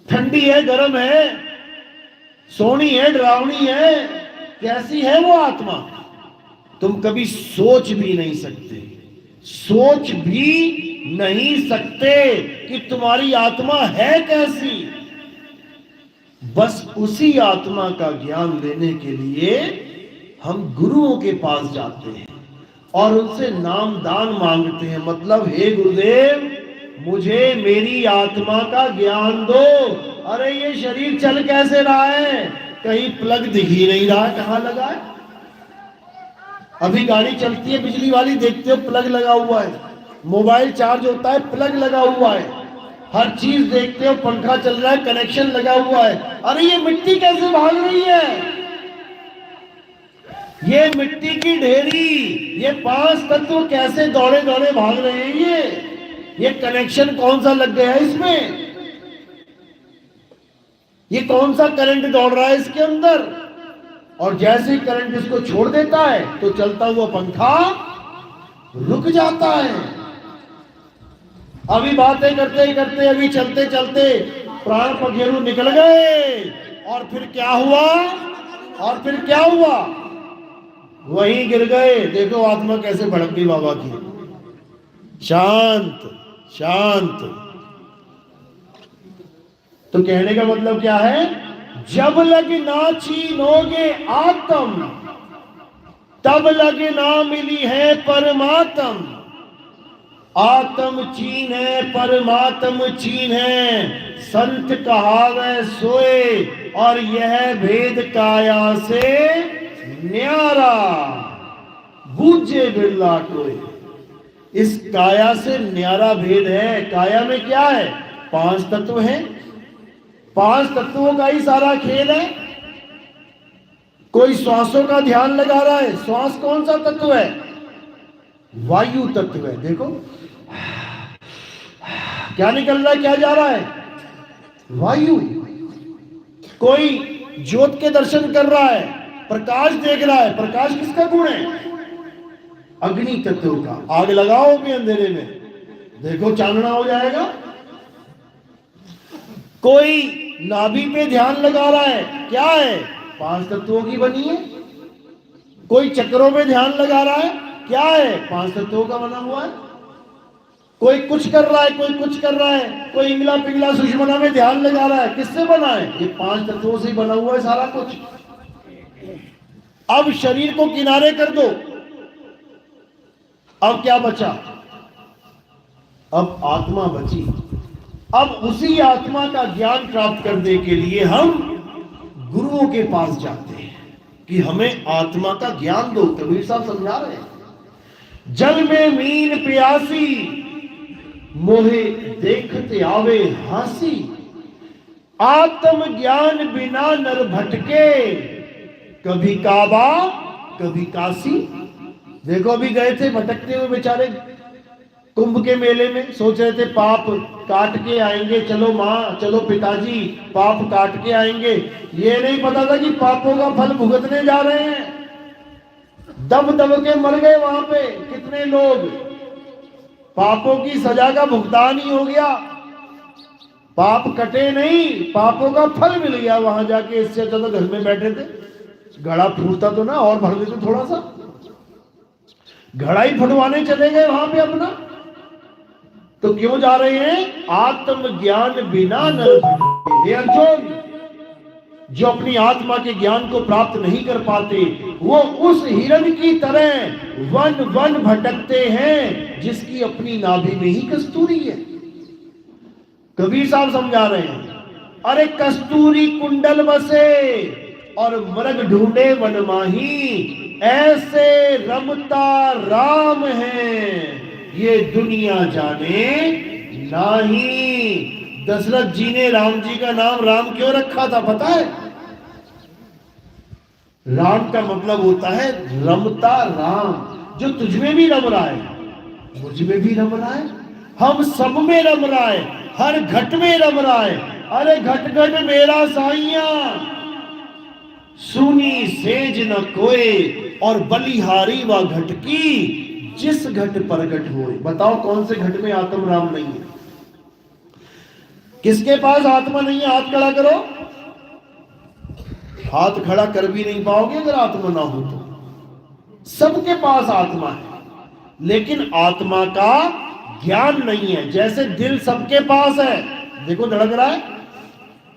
ठंडी है, गर्म है, सोनी है, डरावनी है, कैसी है वो आत्मा? तुम कभी सोच भी नहीं सकते, सोच भी नहीं सकते कि तुम्हारी आत्मा है कैसी। बस उसी आत्मा का ज्ञान लेने के लिए हम गुरुओं के पास जाते हैं और उनसे नाम दान मांगते हैं। मतलब हे गुरुदेव मुझे मेरी आत्मा का ज्ञान दो। अरे ये शरीर चल कैसे रहा है? कहीं प्लग दिख ही नहीं रहा, कहां लगा है? अभी गाड़ी चलती है बिजली वाली, देखते हो प्लग लगा हुआ है। मोबाइल चार्ज होता है, प्लग लगा हुआ है। हर चीज देखते हो, पंखा चल रहा है, कनेक्शन लगा हुआ है। अरे ये मिट्टी कैसे भाग रही है? ये मिट्टी की ढेरी, ये 5 तत्व कैसे दौड़े दौड़े भाग रहे हैं? ये कनेक्शन कौन सा लग गया है इसमें? ये कौन सा करंट दौड़ रहा है इसके अंदर? और जैसे ही करंट इसको छोड़ देता है तो चलता हुआ पंखा रुक जाता है। अभी बातें करते करते, अभी चलते चलते प्राण पखेरु निकल गए और फिर क्या हुआ? और फिर क्या हुआ? वहीं गिर गए। देखो आत्मा कैसे भड़क गई बाबा की। शांत शांत। तो कहने का मतलब क्या है? जब लग ना छीनोगे आत्म, तब लग ना मिली है परमात्म। आत्म चीन है, परमात्म चीन है, संत कहावे सोए, और यह भेद काया से न्यारा, बूझे बिरला कोई। इस काया से न्यारा भेद है। काया में क्या है? 5 तत्व हैं, 5 तत्वों का ही सारा खेल है। कोई श्वासों का ध्यान लगा रहा है, श्वास कौन सा तत्व है? वायु तत्व है। देखो क्या निकल रहा है, क्या जा रहा है? वायु। कोई ज्योत के दर्शन कर रहा है, प्रकाश देख रहा है, प्रकाश किसका गुण है? अग्नि तत्व का। आग लगाओ भी अंधेरे में, देखो चांदना हो जाएगा। कोई नाभि पे ध्यान लगा रहा है, क्या है? 5 तत्वों की बनी है। कोई चक्रों पे ध्यान लगा रहा है, क्या है? 5 तत्वों का बना हुआ है। कोई कुछ कर रहा है, कोई कुछ कर रहा है, कोई इंगला पिंगला सुषमना में ध्यान लगा रहा है, किससे बना है? ये 5 तत्वों से ही बना हुआ है सारा कुछ। अब शरीर को किनारे कर दो, अब क्या बचा? अब आत्मा बची। अब उसी आत्मा का ज्ञान प्राप्त करने के लिए हम गुरुओं के पास जाते हैं कि हमें आत्मा का ज्ञान दो। कबीर साहब समझा रहे हैं, जल में मीन प्यासी, मोहे देखते आवे हासी। आत्म ज्ञान बिना नर भटके, कभी काबा कभी काशी। देखो अभी गए थे भटकते हुए बेचारे कुंभ के मेले में, सोच रहे थे पाप काट के आएंगे, चलो माँ चलो पिताजी पाप काट के आएंगे। ये नहीं पता था कि पापों का फल भुगतने जा रहे हैं। दब दब के मर गए वहां पे कितने लोग। पापों की सजा का भुगतान ही हो गया, पाप कटे नहीं, पापों का फल मिल गया वहां जाके। इससे अच्छा तो घर में बैठे थे, घड़ा फूटता तो ना और भर देते थोड़ा सा। घड़ा ही फटवाने चले गए वहां पे अपना। तो क्यों जा रहे हैं? आत्म ज्ञान बिना नर भटके। अर्जुन, जो अपनी आत्मा के ज्ञान को प्राप्त नहीं कर पाते, वो उस हिरण की तरह वन वन भटकते हैं जिसकी अपनी नाभि में ही कस्तूरी है। कबीर साहब समझा रहे हैं, अरे कस्तूरी कुंडल बसे और मृग ढूंढे वन माही, ऐसे रमता राम है ये दुनिया जाने नाही। दशरथ जी ने राम जी का नाम राम क्यों रखा था पता है? राम का मतलब होता है रमता राम, जो तुझ में भी रम रहा है, मुझ में भी रम रहा है, हम सब में रम रहा है, हर घट में रम रहा है। अरे घट घट मेरा साइया, सुनी सेज न कोए और बलिहारी व घट की, जिस घट प्रगट होए। बताओ कौन से घट में आत्म राम नहीं है? किसके पास आत्मा नहीं है? हाथ खड़ा करो। हाथ खड़ा कर भी नहीं पाओगे अगर आत्मा ना हो तो। सबके पास आत्मा है, लेकिन आत्मा का ज्ञान नहीं है। जैसे दिल सबके पास है, देखो धड़क रहा है,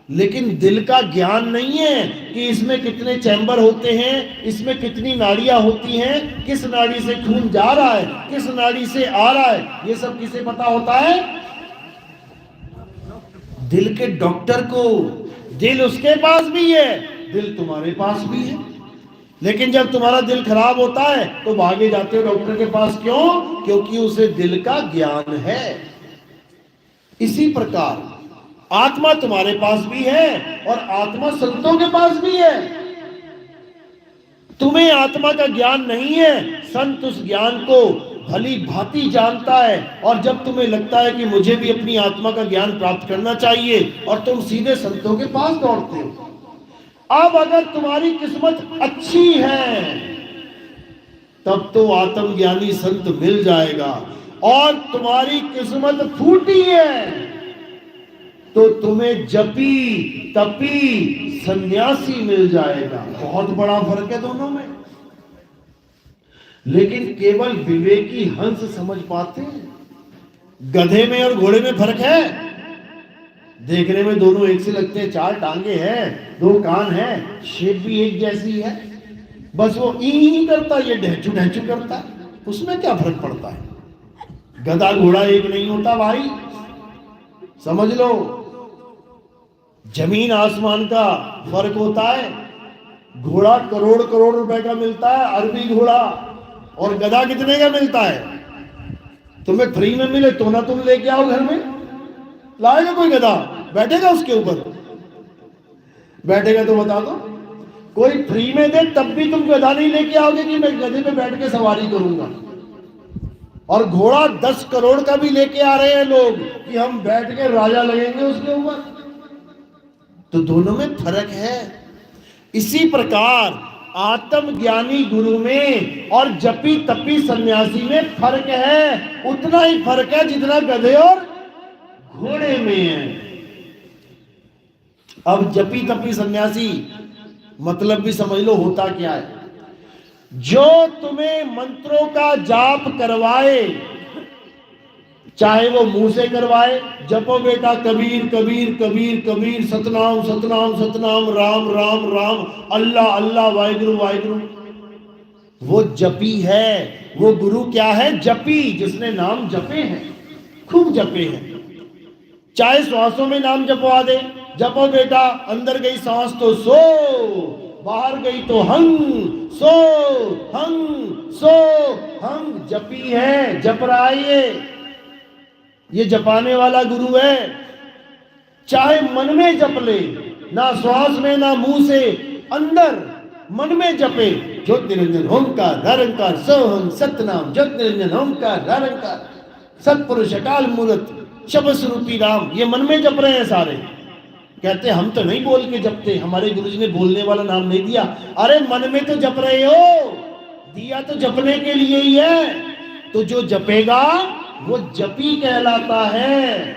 लेकिन दिल का ज्ञान नहीं है कि इसमें कितने चैम्बर होते हैं, इसमें कितनी नाड़ियां होती हैं, किस नाड़ी से खून जा रहा है, किस नाड़ी से आ रहा है, ये सब किसे पता होता है? दिल के डॉक्टर को। दिल उसके पास भी है, दिल तुम्हारे पास भी है, लेकिन जब तुम्हारा दिल खराब होता है तो भागे जाते हो डॉक्टर के पास। क्यों? क्योंकि उसे दिल का ज्ञान है। इसी प्रकार आत्मा तुम्हारे पास भी है और आत्मा संतों के पास भी है। तुम्हें आत्मा का ज्ञान नहीं है, संत उस ज्ञान को भली भांति जानता है, और जब तुम्हें लगता है कि मुझे भी अपनी आत्मा का ज्ञान प्राप्त करना चाहिए, और तुम सीधे संतों के पास दौड़ते हो। अब अगर तुम्हारी किस्मत अच्छी है तब तो आत्मज्ञानी संत मिल जाएगा, और तुम्हारी किस्मत फूटी है तो तुम्हें जपी तपी सन्यासी मिल जाएगा। बहुत बड़ा फर्क है दोनों में, लेकिन केवल विवेकी हंस समझ पाते हैं। गधे में और घोड़े में फर्क है। देखने में दोनों एक से लगते हैं, चार टांगे हैं, दो कान हैं, शेप भी एक जैसी है, बस वो ई करता है, ये ढहचू ढहचू करता है, उसमें क्या फर्क पड़ता है? गधा घोड़ा एक नहीं होता भाई, समझ लो। जमीन आसमान का फर्क होता है। घोड़ा करोड़ करोड़ रुपए का मिलता है, अरबी घोड़ा, और गधा कितने का मिलता है? तुम्हें फ्री में मिले तो ना तुम लेके आओ घर में। लाएगा कोई गधा? बैठेगा उसके ऊपर? बैठेगा तो बता दो। कोई फ्री में दे तब भी तुम गधा नहीं लेके आओगे कि मैं गधे पे बैठ के सवारी करूंगा। और घोड़ा 10 करोड़ का भी लेके आ रहे हैं लोग कि हम बैठ के राजा लगेंगे उसके ऊपर। तो दोनों में फर्क है। इसी प्रकार आत्मज्ञानी गुरु में और जपी तपी सन्यासी में फर्क है। उतना ही फर्क है जितना गधे और घोड़े में है। अब जपी तपी सन्यासी मतलब भी समझ लो होता क्या है। जो तुम्हें मंत्रों का जाप करवाए, चाहे वो मुंह से करवाए, जपो बेटा कबीर कबीर कबीर कबीर, सतनाम सतनाम सतनाम, राम राम राम, अल्लाह अल्लाह, वाहिगुरु वाहिगुरु, वो जपी है। वो गुरु क्या है? जपी, जिसने नाम जपे हैं, खूब जपे हैं। चाहे श्वासों में नाम जपवा दे, जपो बेटा, अंदर गई सांस तो सो, बाहर गई तो हंग सो, हंग सो हंग, जपी है, जप रहा है ये जपाने वाला गुरु है। चाहे मन में जप ले, ना श्वास में ना मुंह से, अंदर मन में जपे, ज्योत निरंजन ओंकार निरंकार सोहम सतनाम, ज्योत निरंजन ओंकार निरंकार, सतपुरुष अकाल मूर्त शब्द स्वरूपी राम, ये मन में जप रहे हैं सारे। कहते हम तो नहीं बोल के जपते, हमारे गुरुजी ने बोलने वाला नाम नहीं दिया। अरे मन में तो जप रहे हो, दिया तो जपने के लिए ही है। तो जो जपेगा वो जपी कहलाता है।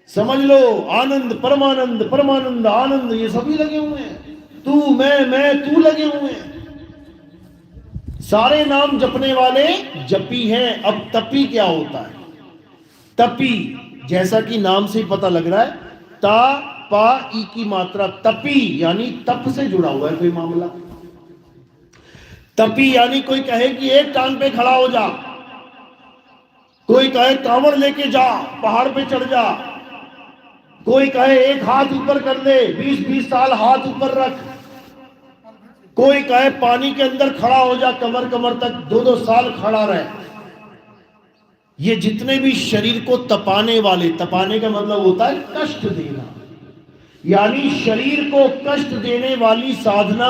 समझ लो, आनंद परमानंद, परमानंद आनंद, ये सभी लगे हुए हैं। तू मैं तू लगे हुए हैं। सारे नाम जपने वाले जपी हैं। अब तपी क्या होता है? तपी, जैसा कि नाम से ही पता लग रहा है, ता पा ई की मात्रा, तपी यानी तप से जुड़ा हुआ है कोई मामला। तपी यानी कोई कहे कि एक टांग पे खड़ा हो जा, कोई कहे कांवड़ लेके जा, पहाड़ पे चढ़ जा, कोई कहे एक हाथ ऊपर कर ले, 20-20 साल हाथ ऊपर रख। कोई कहे पानी के अंदर खड़ा हो जा, कमर कमर तक 2-2 साल खड़ा रहे। ये जितने भी शरीर को तपाने वाले, तपाने का मतलब होता है कष्ट देना, यानी शरीर को कष्ट देने वाली साधना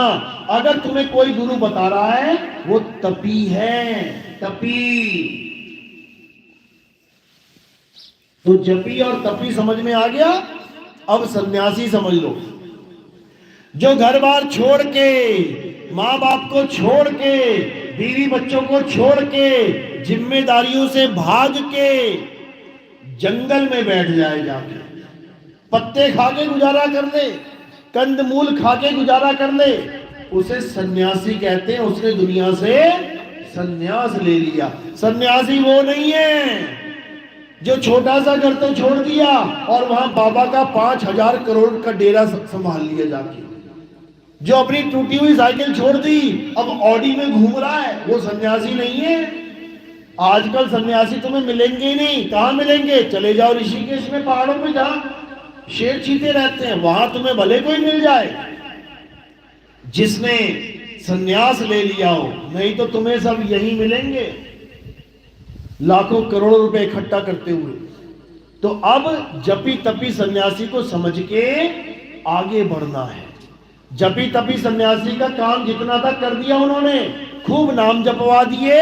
अगर तुम्हें कोई गुरु बता रहा है वो तपी है, तपी। तो जपी और तपी समझ में आ गया। अब सन्यासी समझ लो, जो घर बार छोड़ के, माँ बाप को छोड़ के, बीवी बच्चों को छोड़ के, जिम्मेदारियों से भाग के जंगल में बैठ जाए, जाके पत्ते खा के गुजारा कर ले, कंदमूल खा के गुजारा कर ले, उसे सन्यासी कहते हैं। उसने दुनिया से सन्यास ले लिया। सन्यासी वो नहीं है जो छोटा सा घर तो छोड़ दिया और वहां बाबा का 5,000 करोड़ का डेरा संभाल लिया जाके, जो अपनी टूटी हुई साइकिल छोड़ दी अब ऑडी में घूम रहा है, वो सन्यासी नहीं है। आजकल सन्यासी तुम्हें मिलेंगे ही नहीं। कहां मिलेंगे? चले जाओ ऋषिकेश में, पहाड़ों पे जहां शेर चीते रहते हैं, वहां तुम्हें भले कोई मिल जाए जिसने सन्यास ले लिया हो, नहीं तो तुम्हें सब यही मिलेंगे लाखों करोड़ों रुपए इकट्ठा करते हुए। तो अब जपी तपी सन्यासी को समझ के आगे बढ़ना है। जपी तपी सन्यासी का काम जितना था कर दिया उन्होंने, खूब नाम जपवा दिए,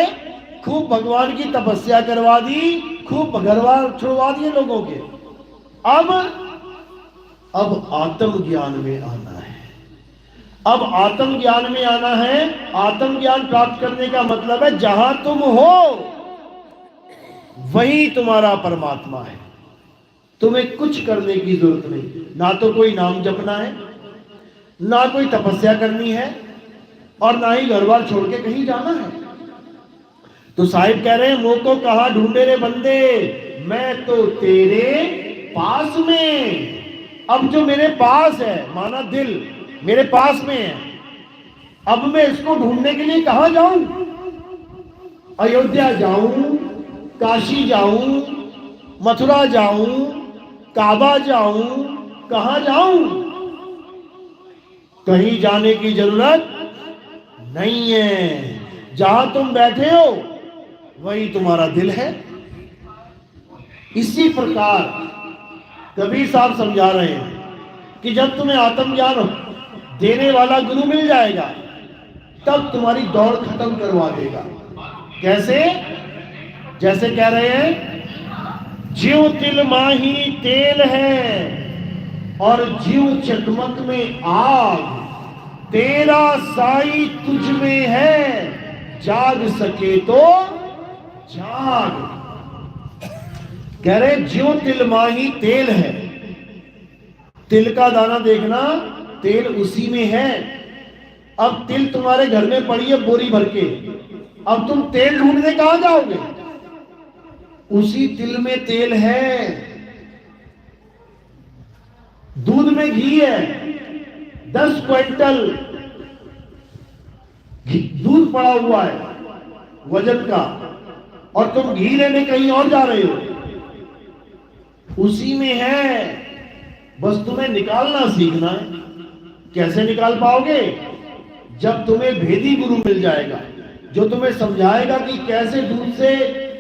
खूब भगवान की तपस्या करवा दी, खूब भगवान छुड़वा दिए लोगों के। अब आत्मज्ञान में आना है। अब आत्मज्ञान में आना है। आत्मज्ञान प्राप्त करने का मतलब है जहां तुम हो वही तुम्हारा परमात्मा है। तुम्हें कुछ करने की जरूरत नहीं, ना तो कोई नाम जपना है, ना कोई तपस्या करनी है, और ना ही घर बार छोड़ के कहीं जाना है। तो साहिब कह रहे हैं, मुंह को कहा ढूंढे रे बंदे, मैं तो तेरे पास में। अब जो मेरे पास है, माना दिल मेरे पास में है, अब मैं इसको ढूंढने के लिए कहां जाऊं? अयोध्या जाऊं, काशी जाऊं, मथुरा जाऊं, काबा जाऊं, कहां जाऊं? कहीं जाने की जरूरत नहीं है। जहां तुम बैठे हो वही तुम्हारा दिल है। इसी प्रकार कबीर साहब समझा रहे हैं कि जब तुम्हें आत्मज्ञान देने वाला गुरु मिल जाएगा तब तुम्हारी दौड़ खत्म करवा देगा। कैसे? जैसे कह रहे हैं, ज्यों तिल माही तेल है और ज्यों चकमक में आग, तेरा साई तुझ में है, जाग सके तो जाग। कह रहे ज्यों तिल माही तेल है। तिल का दाना देखना, तेल उसी में है। अब तिल तुम्हारे घर में पड़ी है बोरी भर के, अब तुम तेल ढूंढने कहां जाओगे? उसी तिल में तेल है। दूध में घी है, 10 क्विंटल दूध पड़ा हुआ है वजन का, और तुम घी लेने कहीं और जा रहे हो। उसी में है, बस तुम्हें निकालना सीखना है। कैसे निकाल पाओगे? जब तुम्हें भेदी गुरु मिल जाएगा जो तुम्हें समझाएगा कि कैसे दूध से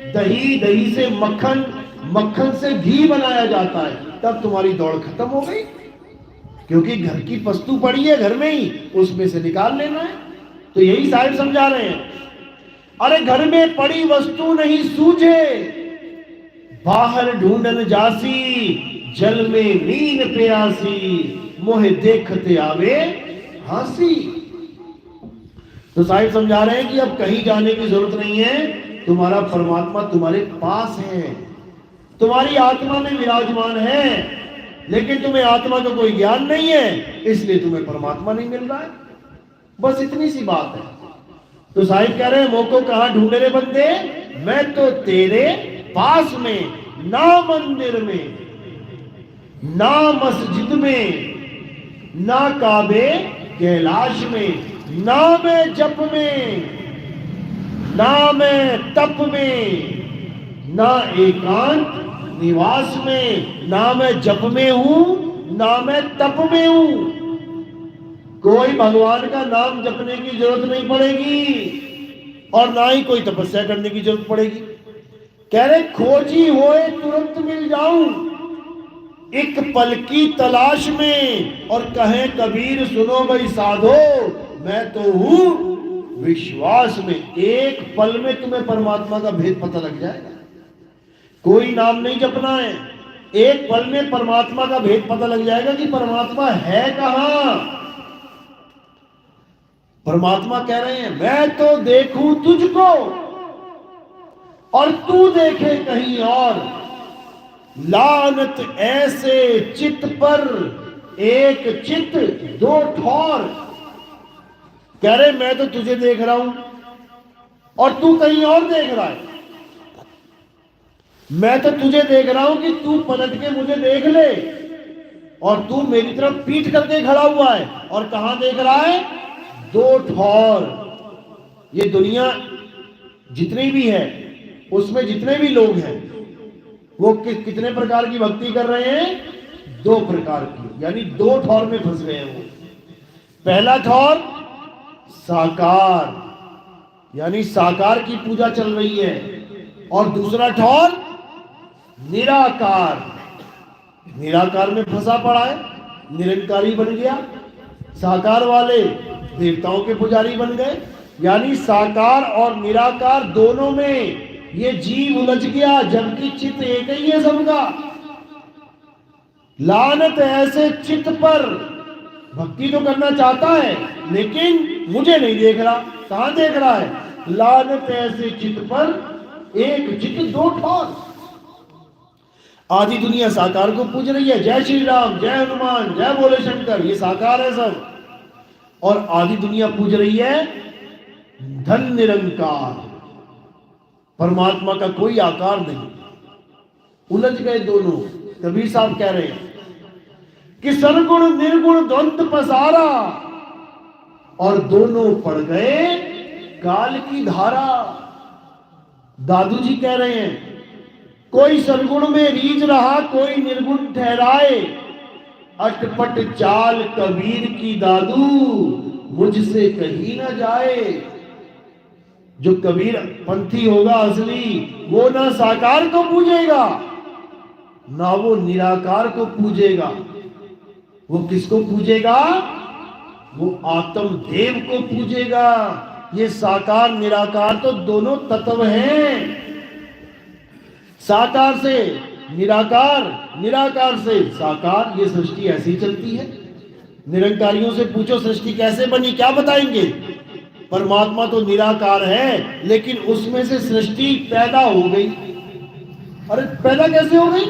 दही, दही से मक्खन, मक्खन से घी बनाया जाता है, तब तुम्हारी दौड़ खत्म हो गई। क्योंकि घर की वस्तु पड़ी है घर में ही, उसमें से निकाल लेना है। तो यही साहिब समझा रहे हैं, अरे घर में पड़ी वस्तु नहीं सूझे, बाहर ढूंढन जासी, जल में नीन प्यासी, मोहे देखते आवे हंसी। तो साहिब समझा रहे हैं कि अब कहीं जाने की जरूरत नहीं है, तुम्हारा परमात्मा तुम्हारे पास है, तुम्हारी आत्मा में विराजमान है, लेकिन तुम्हें आत्मा का कोई ज्ञान नहीं है, इसलिए तुम्हें परमात्मा नहीं मिल रहा है। बस इतनी सी बात है। तो साहिब कह रहे हैं, मोको कहां ढूंढे रे बंदे, मैं तो तेरे पास में, ना मंदिर में, ना मस्जिद में, ना काबे कैलाश में, ना मैं जप में, ना मैं तप में, ना एकांत निवास में, ना मैं जप में हूं, ना मैं तप में हूं। कोई भगवान का नाम जपने की जरूरत नहीं पड़ेगी और ना ही कोई तपस्या करने की जरूरत पड़ेगी। कह रहे खोजी होए तुरंत मिल जाऊं, एक पल की तलाश में। और कहे कबीर सुनो भाई साधो, मैं तो हूं विश्वास में। एक पल में तुम्हें परमात्मा का भेद पता लग जाएगा। कोई नाम नहीं जपना है, एक पल में परमात्मा का भेद पता लग जाएगा कि परमात्मा है कहां। परमात्मा कह रहे हैं मैं तो देखूं तुझको और तू देखे कहीं और। लानत ऐसे चित पर, एक चित दो ठौर। कह रहे मैं तो तुझे देख रहा हूं और तू कहीं और देख रहा है। मैं तो तुझे देख रहा हूं कि तू पलट के मुझे देख ले, और तू मेरी तरफ पीठ करके खड़ा हुआ है। और कहां देख रहा है? दो ठौर। ये दुनिया जितनी भी है, उसमें जितने भी लोग हैं, वो कितने प्रकार की भक्ति कर रहे हैं? दो प्रकार की, यानी दो ठौर में फंस गए हैं वो। पहला ठौर साकार, यानी साकार की पूजा चल रही है। और दूसरा ठौर निराकार, निराकार में फंसा पड़ा है, निरंकारी बन गया। साकार वाले देवताओं के पुजारी बन गए, यानी साकार और निराकार दोनों में ये जीव उलझ गया, जबकि चित्त एक ही है सबका। लानत ऐसे चित्त पर, भक्ति तो करना चाहता है लेकिन मुझे नहीं देख रहा। कहां देख रहा है? लानत ऐसे चित्त पर, एक चित्त दो ठौर। आधी दुनिया साकार को पूज रही है, जय श्री राम, जय हनुमान, जय भोले शंकर, ये साकार है सब। और आधी दुनिया पूज रही है धन निरंकार, परमात्मा का कोई आकार नहीं। उलझ गए दोनों। कबीर साहब कह रहे हैं कि सरगुण निर्गुण द्वंद्व पसारा, और दोनों पड़ गए काल की धारा। दादू जी कह रहे हैं कोई सरगुण में रीझ रहा, कोई निर्गुण ठहराए। अटपट चाल कबीर की दादू, मुझसे कहीं ना जाए। जो कबीर पंथी होगा असली, वो ना साकार को पूजेगा, ना वो निराकार को पूजेगा। वो किसको पूजेगा? वो आत्म देव को पूजेगा। ये साकार निराकार तो दोनों तत्व हैं। साकार से निराकार, निराकार से साकार, ये सृष्टि ऐसी चलती है। निरंकारियों से पूछो सृष्टि कैसे बनी, क्या बताएंगे? परमात्मा तो निराकार है, लेकिन उसमें से सृष्टि पैदा हो गई। अरे पैदा कैसे हो गई?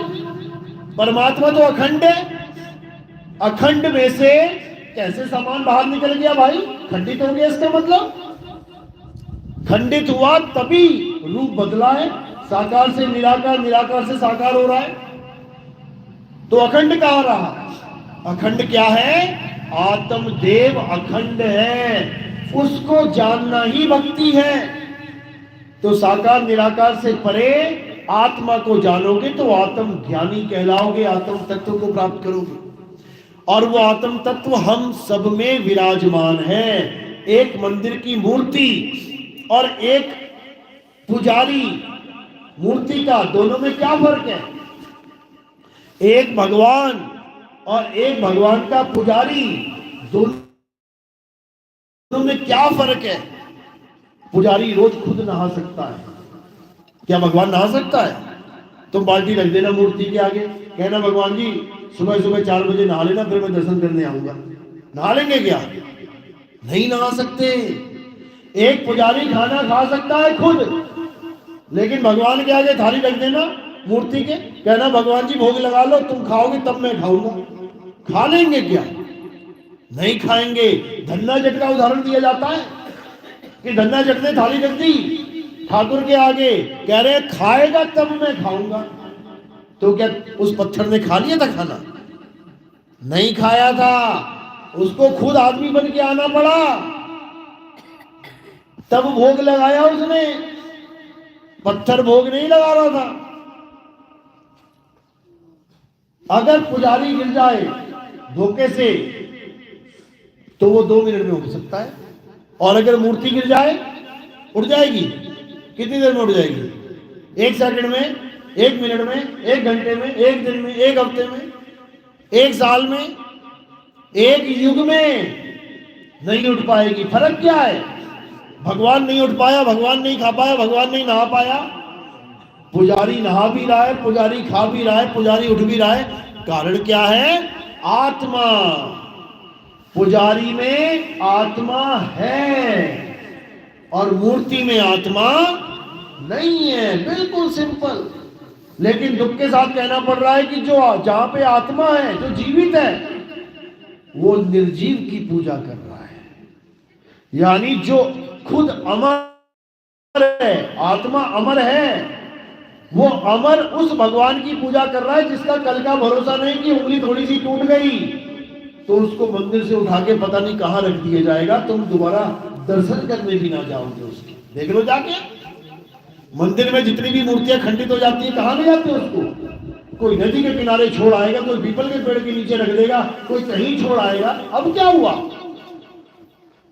परमात्मा तो अखंड है, अखंड में से कैसे सामान बाहर निकल गया भाई? खंडित हो गया, इसका मतलब खंडित हुआ तभी रूप बदला है। साकार से निराकार, निराकार से साकार हो रहा है, तो अखंड कहां रहा? अखंड क्या है? आत्म देव अखंड है, उसको जानना ही भक्ति है। तो साकार निराकार से परे आत्मा को जानोगे तो आत्म ज्ञानी कहलाओगे, आत्म तत्व को प्राप्त करोगे। और वो आत्म तत्व हम सब में विराजमान है। एक मंदिर की मूर्ति और एक पुजारी मूर्ति का, दोनों में क्या फर्क है? एक भगवान और एक भगवान का पुजारी, दोनों में क्या फर्क है? पुजारी रोज खुद नहा सकता है, क्या भगवान नहा सकता है? तुम बाल्टी रख देना मूर्ति के आगे, कहना भगवान जी सुबह सुबह 4 बजे नहा लेना, फिर मैं दर्शन करने आऊंगा। नहा लेंगे क्या? नहीं नहा सकते। एक पुजारी खाना खा सकता है खुद, लेकिन भगवान के आगे थाली रख देना मूर्ति के, कहना भगवान जी भोग लगा लो, तुम खाओगे तब मैं खाऊंगा। खा लेंगे क्या? नहीं खाएंगे। धन्ना जट का उदाहरण दिया जाता है कि धन्ना जट ने थाली रख दी ठाकुर के आगे, कह रहे खाएगा तब मैं खाऊंगा। तो क्या उस पत्थर ने खा लिया था खाना? नहीं खाया था, उसको खुद आदमी बन के आना पड़ा, तब भोग लगाया उसने। पत्थर भोग नहीं लगा रहा था। अगर पुजारी गिर जाए धोखे से तो वो 2 मिनट में उठ सकता है, और अगर मूर्ति गिर जाए उठ जाएगी। कितनी देर में उठ जाएगी? 1 सेकंड में, 1 मिनट में, 1 घंटे में, 1 दिन में, 1 हफ्ते में, 1 साल में, 1 युग में नहीं उठ पाएगी। फर्क क्या है? भगवान नहीं उठ पाया, भगवान नहीं खा पाया, भगवान नहीं नहा पाया। पुजारी नहा भी रहा है, पुजारी खा भी रहा है, पुजारी उठ भी रहा है। कारण क्या है? आत्मा। पुजारी में आत्मा है और मूर्ति में आत्मा नहीं है। बिल्कुल सिंपल। लेकिन दुख के साथ कहना पड़ रहा है कि जो जहां पे आत्मा है, जो जीवित है, वो निर्जीव की पूजा कर रहा है। यानी जो खुद अमर है, आत्मा अमर है, वो अमर उस भगवान की पूजा कर रहा है जिसका कल का भरोसा नहीं कि उंगली थोड़ी सी टूट गई तो उसको मंदिर से उठा के पता नहीं कहां रख दिया जाएगा, तुम दोबारा दर्शन करने भी ना जाओगे उसके। देख लो जाके मंदिर में जितनी भी मूर्तियां खंडित हो जाती है, कहां ले जाते हैं उसको? कोई नदी के किनारे छोड़ आएगा, कोई पीपल के पेड़ के नीचे रख देगा, कोई कहीं छोड़ आएगा। अब क्या हुआ?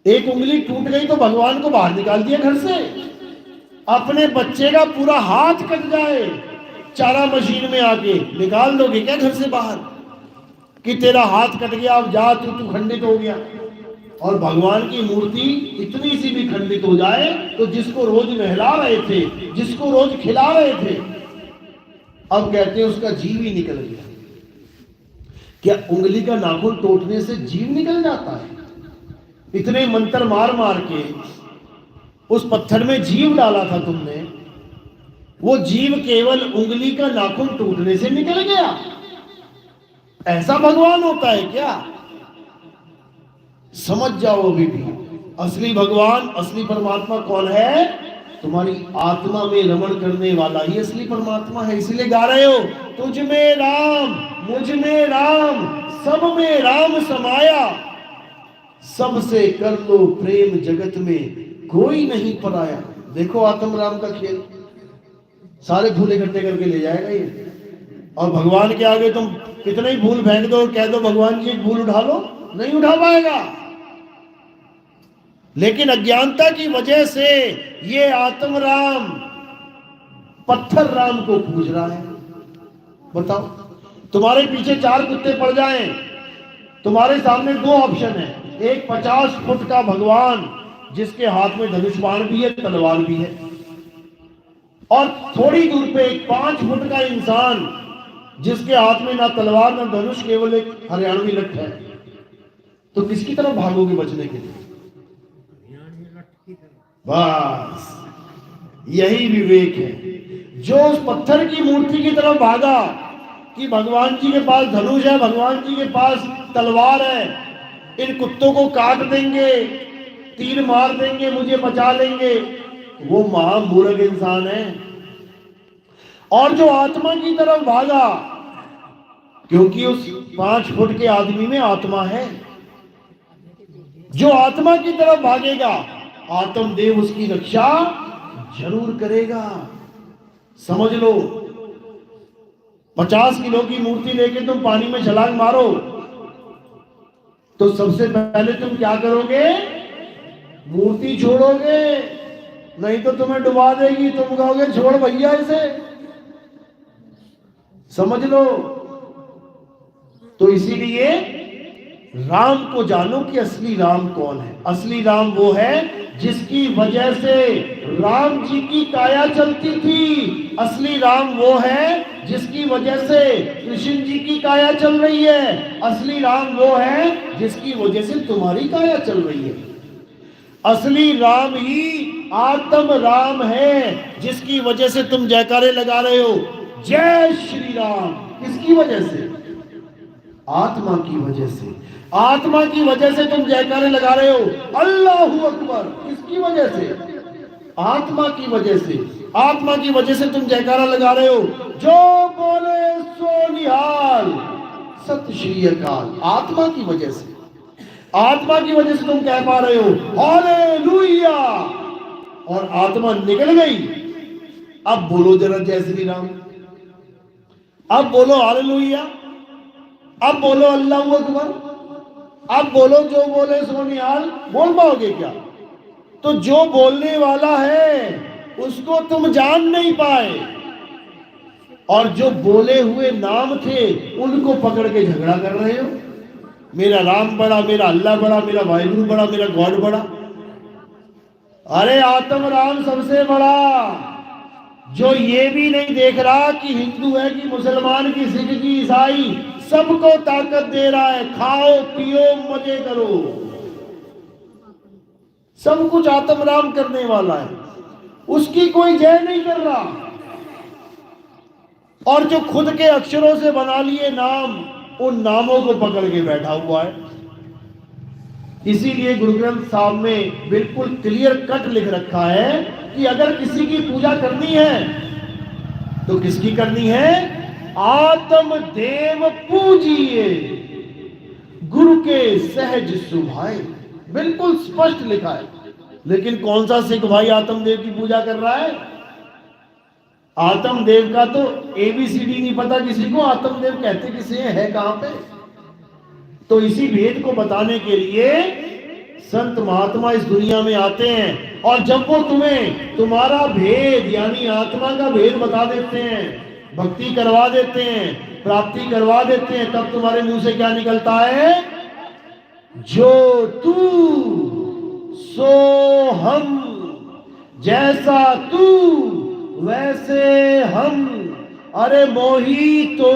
एक उंगली टूट गई तो भगवान को बाहर निकाल दिया घर से। अपने बच्चे का पूरा हाथ कट जाए चारा मशीन में आके, निकाल दोगे क्या घर से बाहर कि तेरा हाथ कट गया, अब जा तू खंडित हो गया? और भगवान की मूर्ति इतनी सी भी खंडित हो जाए तो जिसको रोज नहला रहे थे, जिसको रोज खिला रहे थे, अब कहते हैं उसका जीव ही निकल गया। क्या उंगली का नाखून टूटने से जीव निकल जाता है? इतने मंत्र मार मार के उस पत्थर में जीव डाला था तुमने, वो जीव केवल उंगली का नाखून टूटने से निकल गया। ऐसा भगवान होता है क्या? समझ जाओ अभी भी असली भगवान, असली परमात्मा कौन है? तुम्हारी आत्मा में रमण करने वाला ही असली परमात्मा है। इसलिए गा रहे हो, तुझ में राम, मुझ में राम, सब में राम समाया, सबसे कर लो प्रेम जगत में कोई नहीं पराया। देखो आत्म राम का खेल, सारे फूल इकट्ठे करके ले जाएगा ये। और भगवान के आगे तुम कितने ही फूल फेंक दो और कह दो भगवान जी एक फूल उठा लो, नहीं उठा पाएगा। लेकिन अज्ञानता की वजह से ये आत्म राम पत्थर राम को पूज रहा है। बताओ, तुम्हारे पीछे 4 कुत्ते पड़ जाएं, तुम्हारे सामने 2 ऑप्शन है। एक 50 फुट का भगवान जिसके हाथ में धनुष बाण भी है, तलवार भी है, और थोड़ी दूर पे एक 5 फुट का इंसान जिसके हाथ में ना तलवार ना धनुष, केवल एक हरियाणवी लठ है। तो किसकी तरफ भागोगे बचने के लिए? बस यही विवेक है। जो उस पत्थर की मूर्ति की तरफ भागा कि भगवान जी के पास धनुष है, भगवान जी के पास तलवार है, इन कुत्तों को काट देंगे, तीर मार देंगे, मुझे बचा लेंगे, वो महामूर्ख इंसान है। और जो आत्मा की तरफ भागा, क्योंकि उस 5 फुट के आदमी में आत्मा है, जो आत्मा की तरफ भागेगा आत्मदेव उसकी रक्षा जरूर करेगा। समझ लो, 50 किलो की मूर्ति लेके तुम पानी में छलांग मारो तो सबसे पहले तुम क्या करोगे? मूर्ति छोड़ोगे, नहीं तो तुम्हें डुबा देगी। तुम कहोगे छोड़ भैया इसे। समझ लो। तो इसीलिए राम को जानो कि असली राम कौन है। असली राम वो है जिसकी वजह से राम जी की काया चलती थी। असली राम वो है जिसकी वजह से कृष्ण जी की काया चल रही है। असली राम वो है जिसकी वजह से तुम्हारी काया चल रही है। असली राम ही आत्म राम है जिसकी वजह से तुम जयकारे लगा रहे हो, जय श्री राम। किसकी वजह से? आत्मा की वजह से। आत्मा की वजह से तुम जयकारे लगा रहे हो, अल्लाहू अकबर। किसकी वजह से? आत्मा की वजह से। आत्मा की वजह से तुम जयकारा लगा रहे हो, जो बोले सो निहाल, सत श्री अकाल। आत्मा की वजह से। आत्मा की वजह से तुम कह पा रहे हो हालेलुया, और आत्मा निकल गई। अब बोलो जरा जय श्री राम, अब बोलो हालेलुया। अब बोलो अल्लाह अकबर, अब बोलो जो बोले सो निहाल, बोल पाओगे क्या? तो जो बोलने वाला है उसको तुम जान नहीं पाए, और जो बोले हुए नाम थे उनको पकड़ के झगड़ा कर रहे हो। मेरा राम बड़ा, मेरा अल्लाह बड़ा, मेरा वाहिगुरु बड़ा, मेरा गॉड बड़ा। अरे आत्म राम सबसे बड़ा, जो ये भी नहीं देख रहा कि हिंदू है कि मुसलमान की सिख की ईसाई, सबको ताकत दे रहा है, खाओ पियो मजे करो, सब कुछ आत्म राम करने वाला है, उसकी कोई जय नहीं कर रहा। और जो खुद के अक्षरों से बना लिए नाम, उन नामों को पकड़ के बैठा हुआ है। इसीलिए गुरु ग्रंथ साहब में बिल्कुल क्लियर कट लिख रखा है कि अगर किसी की पूजा करनी है तो किसकी करनी है? आत्म देव पूजिए, गुरु के सहज सुभाए, बिल्कुल स्पष्ट लिखा है। लेकिन कौन सा सिख भाई आत्मदेव की पूजा कर रहा है? आत्मदेव का तो एबीसीडी नहीं पता किसी को, आत्मदेव कहते किसे है कहां पे? तो इसी भेद को बताने के लिए संत महात्मा इस दुनिया में आते हैं, और जब वो तुम्हें तुम्हारा भेद यानी आत्मा का भेद बता देते हैं, भक्ति करवा देते हैं, प्राप्ति करवा देते हैं, तब तुम्हारे मुंह से क्या निकलता है? जो तू सो हम, जैसा तू वैसे हम, अरे मोही तो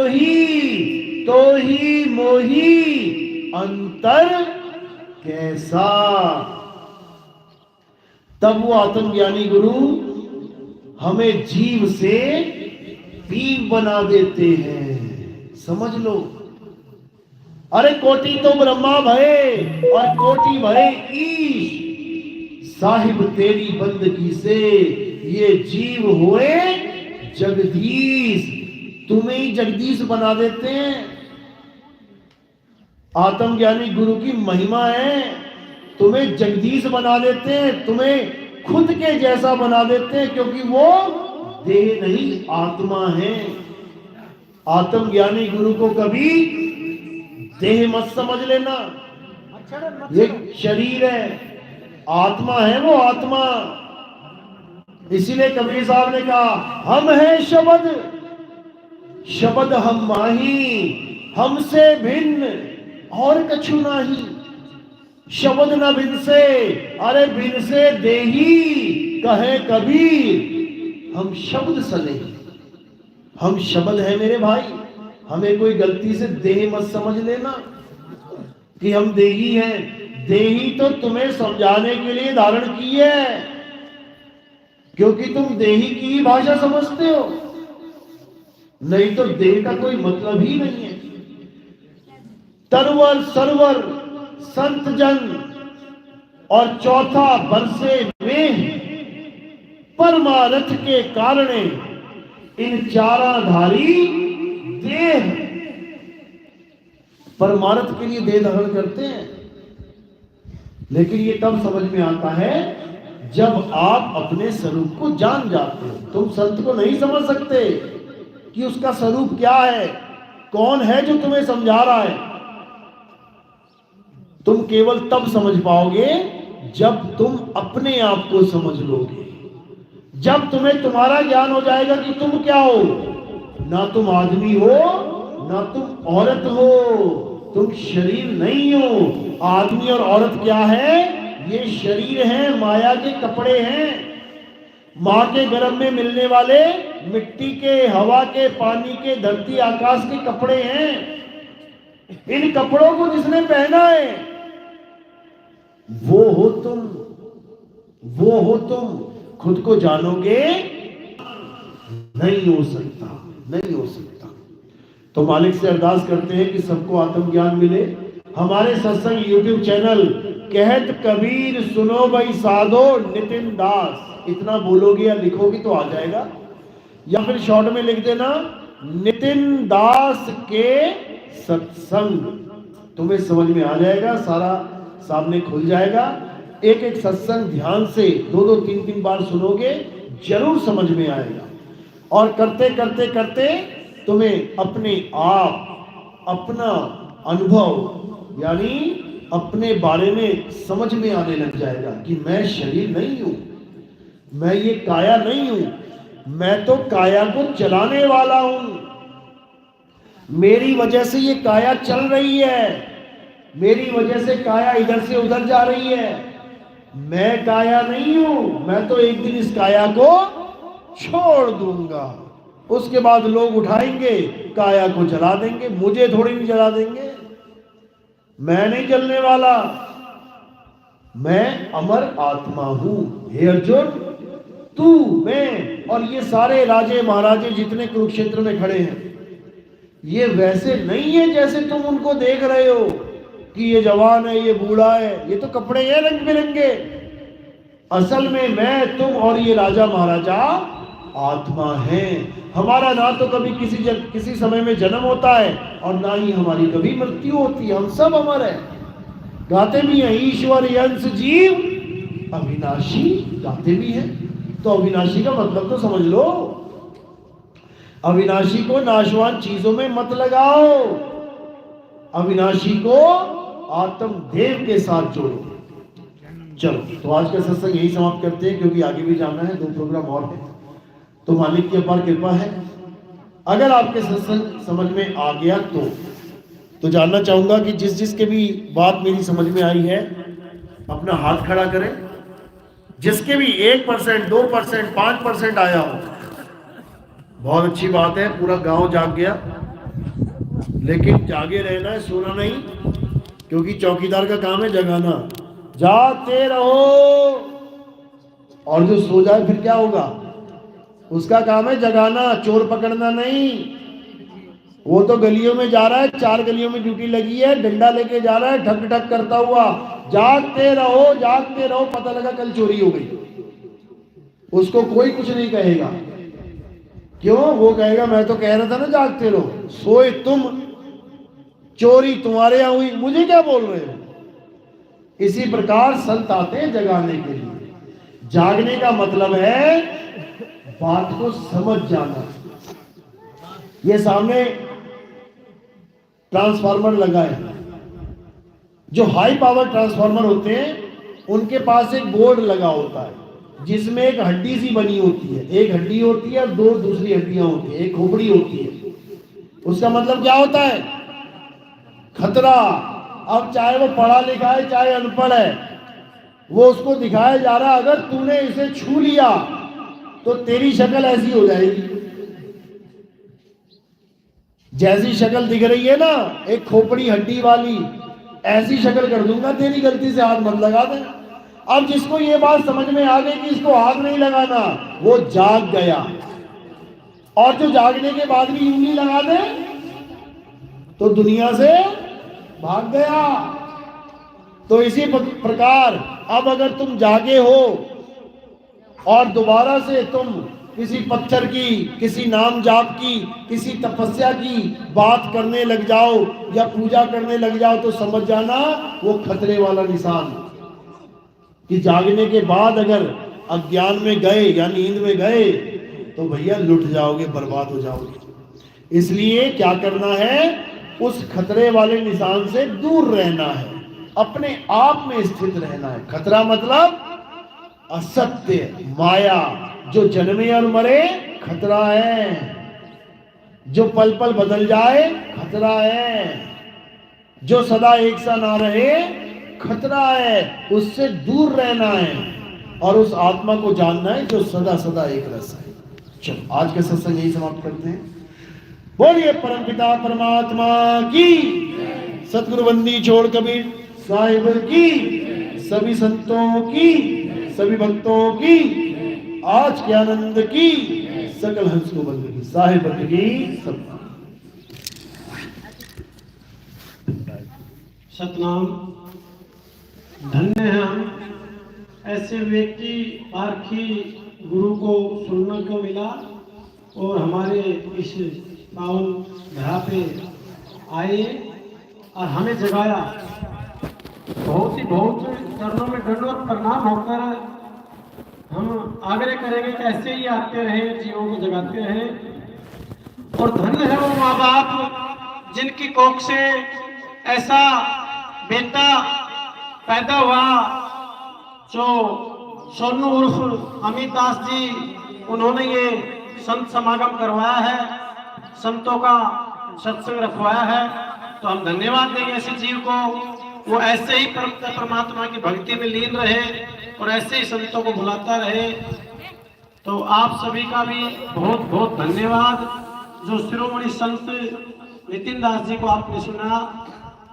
ही मोही, अंतर कैसा। तब वो आत्मज्ञानी गुरु हमें जीव से पीव बना देते हैं, समझ लो। अरे कोटि तो ब्रह्मा भये और कोटि भये ईश, साहिब तेरी बंदगी से ये जीव हुए जगदीश, तुम्हें ही जगदीश बना देते हैं। आत्मज्ञानी गुरु की महिमा है, तुम्हें जगदीश बना देते हैं, तुम्हें खुद के जैसा बना देते हैं, क्योंकि वो देह नहीं आत्मा है। आत्मज्ञानी गुरु को कभी देह मत समझ लेना, ये शरीर है, आत्मा है वो आत्मा। इसीलिए कबीर साहब ने कहा, हम हैं शब्द, शब्द हम माही, हमसे भिन्न और कछु नाही। शब्द न बिन से, अरे बिन से देही, कहे कबीर हम शब्द सने। हम शब्द है मेरे भाई, हमें कोई गलती से देह मत समझ लेना कि हम देही हैं। देही तो तुम्हें समझाने के लिए धारण की है, क्योंकि तुम देही की ही भाषा समझते हो, नहीं तो देह का कोई मतलब ही नहीं है। तरवर सरवर संत जन, और चौथा बरसे में परमारथ के कारण इन चाराधारी देह, परमारथ के लिए देह धारण करते हैं। लेकिन ये तब समझ में आता है जब आप अपने स्वरूप को जान जाते हो। तुम संत को नहीं समझ सकते कि उसका स्वरूप क्या है, कौन है जो तुम्हें समझा रहा है। तुम केवल तब समझ पाओगे जब तुम अपने आप को समझ लोगे, जब तुम्हें तुम्हारा ज्ञान हो जाएगा कि तुम क्या हो। ना तुम आदमी हो, ना तुम औरत हो, तुम शरीर नहीं हो। आदमी और औरत क्या है? ये शरीर है, माया के कपड़े हैं, माँ के गर्भ में मिलने वाले मिट्टी के, हवा के, पानी के, धरती आकाश के कपड़े हैं। इन कपड़ों को जिसने पहना है वो हो तुम, वो हो तुम। खुद को जानोगे? नहीं हो सकता, नहीं हो सकता। तो मालिक से अरदास करते हैं कि सबको आत्मज्ञान मिले। हमारे सत्संग यूट्यूब चैनल कहत कबीर सुनो भाई साधो नितिन दास, इतना बोलोगे या लिखोगे तो आ जाएगा, या फिर शॉर्ट में लिख देना नितिन दास के सत्संग, तुम्हें समझ में आ जाएगा, सारा सामने खुल जाएगा। एक एक सत्संग ध्यान से 2-2, 3-3 बार सुनोगे, जरूर समझ में आएगा। और करते करते करते तुम्हें अपने आप अपना अनुभव यानी अपने बारे में समझ में आने लग जाएगा कि मैं शरीर नहीं हूं, मैं ये काया नहीं हूं, मैं तो काया को चलाने वाला हूं। मेरी वजह से ये काया चल रही है, मेरी वजह से काया इधर से उधर जा रही है। मैं काया नहीं हूं, मैं तो एक दिन इस काया को छोड़ दूंगा। उसके बाद लोग उठाएंगे, काया को जला देंगे, मुझे थोड़ी नहीं जला देंगे। मैं नहीं जलने वाला, मैं अमर आत्मा हूं। हे अर्जुन, तू, मैं और ये सारे राजे महाराजे जितने कुरुक्षेत्र में खड़े हैं, ये वैसे नहीं है जैसे तुम उनको देख रहे हो कि ये जवान है, ये बूढ़ा है। ये तो कपड़े हैं रंग बिरंगे। असल में मैं, तुम और ये राजा महाराजा आत्मा है। हमारा ना तो कभी किसी समय में जन्म होता है और ना ही हमारी कभी मृत्यु होती है। हम सब अमर है। गाते भी हैं, ईश्वर यंस जीव अविनाशी, गाते भी हैं। तो अविनाशी का मतलब तो समझ लो। अविनाशी को नाशवान चीजों में मत लगाओ, अविनाशी को आत्म देव के साथ जोड़ो। चलो, तो आज का सत्संग यही समाप्त करते हैं, क्योंकि आगे भी जाना है, 2 प्रोग्राम और है। तो मालिक की अपार कृपा है। अगर आपके सत्संग समझ में आ गया तो जानना चाहूंगा कि जिसके भी बात मेरी समझ में आई है अपना हाथ खड़ा करें। जिसके भी 1%, 2%, 5% आया हो, बहुत अच्छी बात है। पूरा गांव जाग गया, लेकिन जागे रहना है, सोना नहीं, क्योंकि चौकीदार का काम है जगाना। जागते रहो। और जो सो जाए फिर क्या होगा? उसका काम है जगाना, चोर पकड़ना नहीं। वो तो गलियों में जा रहा है, 4 गलियों में ड्यूटी लगी है, डंडा लेके जा रहा है ठक ठक करता हुआ। जागते रहो, जागते रहो। पता लगा कल चोरी हो गई, उसको कोई कुछ नहीं कहेगा। क्यों? वो कहेगा मैं तो कह रहा था ना जागते रहो। सोए तुम, चोरी तुम्हारे यहां हुई, मुझे क्या बोल रहे हो? इसी प्रकार संत आते हैं जगाने के लिए। जागने का मतलब है बात को समझ जाना। ये सामने ट्रांसफार्मर लगा है। जो हाई पावर ट्रांसफार्मर होते हैं उनके पास एक बोर्ड लगा होता है जिसमें एक हड्डी सी बनी होती है। एक हड्डी होती है, 2 दूसरी हड्डियां होती है, एक खोपड़ी होती है। उसका मतलब क्या होता है? खतरा। अब चाहे वो पढ़ा लिखा है चाहे अनपढ़ है, वो उसको दिखाया जा रहा है अगर तूने इसे छू लिया तो तेरी शक्ल ऐसी हो जाएगी। जैसी शक्ल दिख रही है ना, एक खोपड़ी हड्डी वाली, ऐसी शक्ल कर दूंगा, तेरी गलती से हाथ मत लगा दे। अब जिसको ये बात समझ में आ गई कि इसको हाथ नहीं लगाना, वो जाग गया। और जो जागने के बाद भी यूं ही लगा दे तो दुनिया से भाग गया। तो इसी प्रकार अब अगर तुम जागे हो और दोबारा से तुम किसी पत्थर की, किसी नाम जाप की, किसी तपस्या की बात करने लग जाओ या पूजा करने लग जाओ, तो समझ जाना वो खतरे वाला निशान। कि जागने के बाद अगर अज्ञान में गए या नींद में गए तो भैया लुट जाओगे, बर्बाद हो जाओगे। इसलिए क्या करना है? उस खतरे वाले निशान से दूर रहना है, अपने आप में स्थित रहना है। खतरा मतलब असत्य, माया, जो जन्मे और मरे खतरा है, जो पल पल बदल जाए खतरा है, जो सदा एक सा ना रहे खतरा है। उससे दूर रहना है और उस आत्मा को जानना है जो सदा सदा एक रस है। चलो, आज के सत्संग यही समाप्त करते हैं। बोलिए परमपिता परमात्मा की, सतगुरु बंदी छोड़ कबीर साहिब की, सभी संतों की, सभी भक्तों की, आज के आनंद की, सकल हंस को बंद की, साहिब की सब। सतनाम। धन्य है हम ऐसे व्यक्ति पारखी गुरु को सुनने को मिला और हमारे इस पावन धरा पे आए और हमें जगाया। बहुत चरणों में दंडवत प्रणाम होकर हम आग्रह करेंगे कि ऐसे ही आते रहे, जीवों को जगाते रहे। और धन्य है वो माँ बाप जिनकी कोख से ऐसा बेटा पैदा हुआ जो सोनू उर्फ अमित दास जी, उन्होंने ये संत समागम करवाया है, संतों का सत्संग रखवाया है। तो हम धन्यवाद देंगे ऐसे जीव को, वो ऐसे ही परमात्मा की भक्ति में लीन रहे और ऐसे ही संतों को बुलाता रहे। तो आप सभी का भी बहुत बहुत धन्यवाद। जो शिरोमणि संत नितिन दास जी को आपने सुना,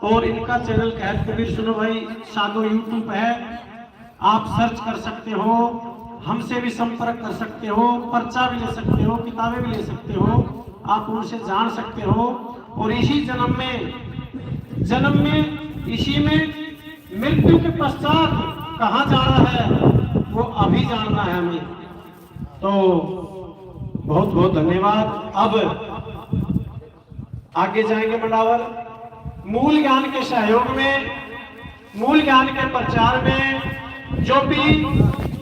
और इनका चैनल कहत कबीर सुनो भाई साधो यूट्यूब है, आप सर्च कर सकते हो, हमसे भी संपर्क कर सकते हो, पर्चा भी ले सकते हो, किताबें भी ले सकते हो, आप उनसे जान सकते हो। और इसी जन्म में इसी में मृत्यु के पश्चात कहाँ जाना है वो अभी जानना है हमें। तो बहुत बहुत धन्यवाद। अब आगे जाएंगे मंडावर। मूल ज्ञान के सहयोग में, मूल ज्ञान के प्रचार में जो भी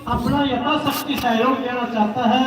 अपना यथाशक्ति सहयोग देना चाहता है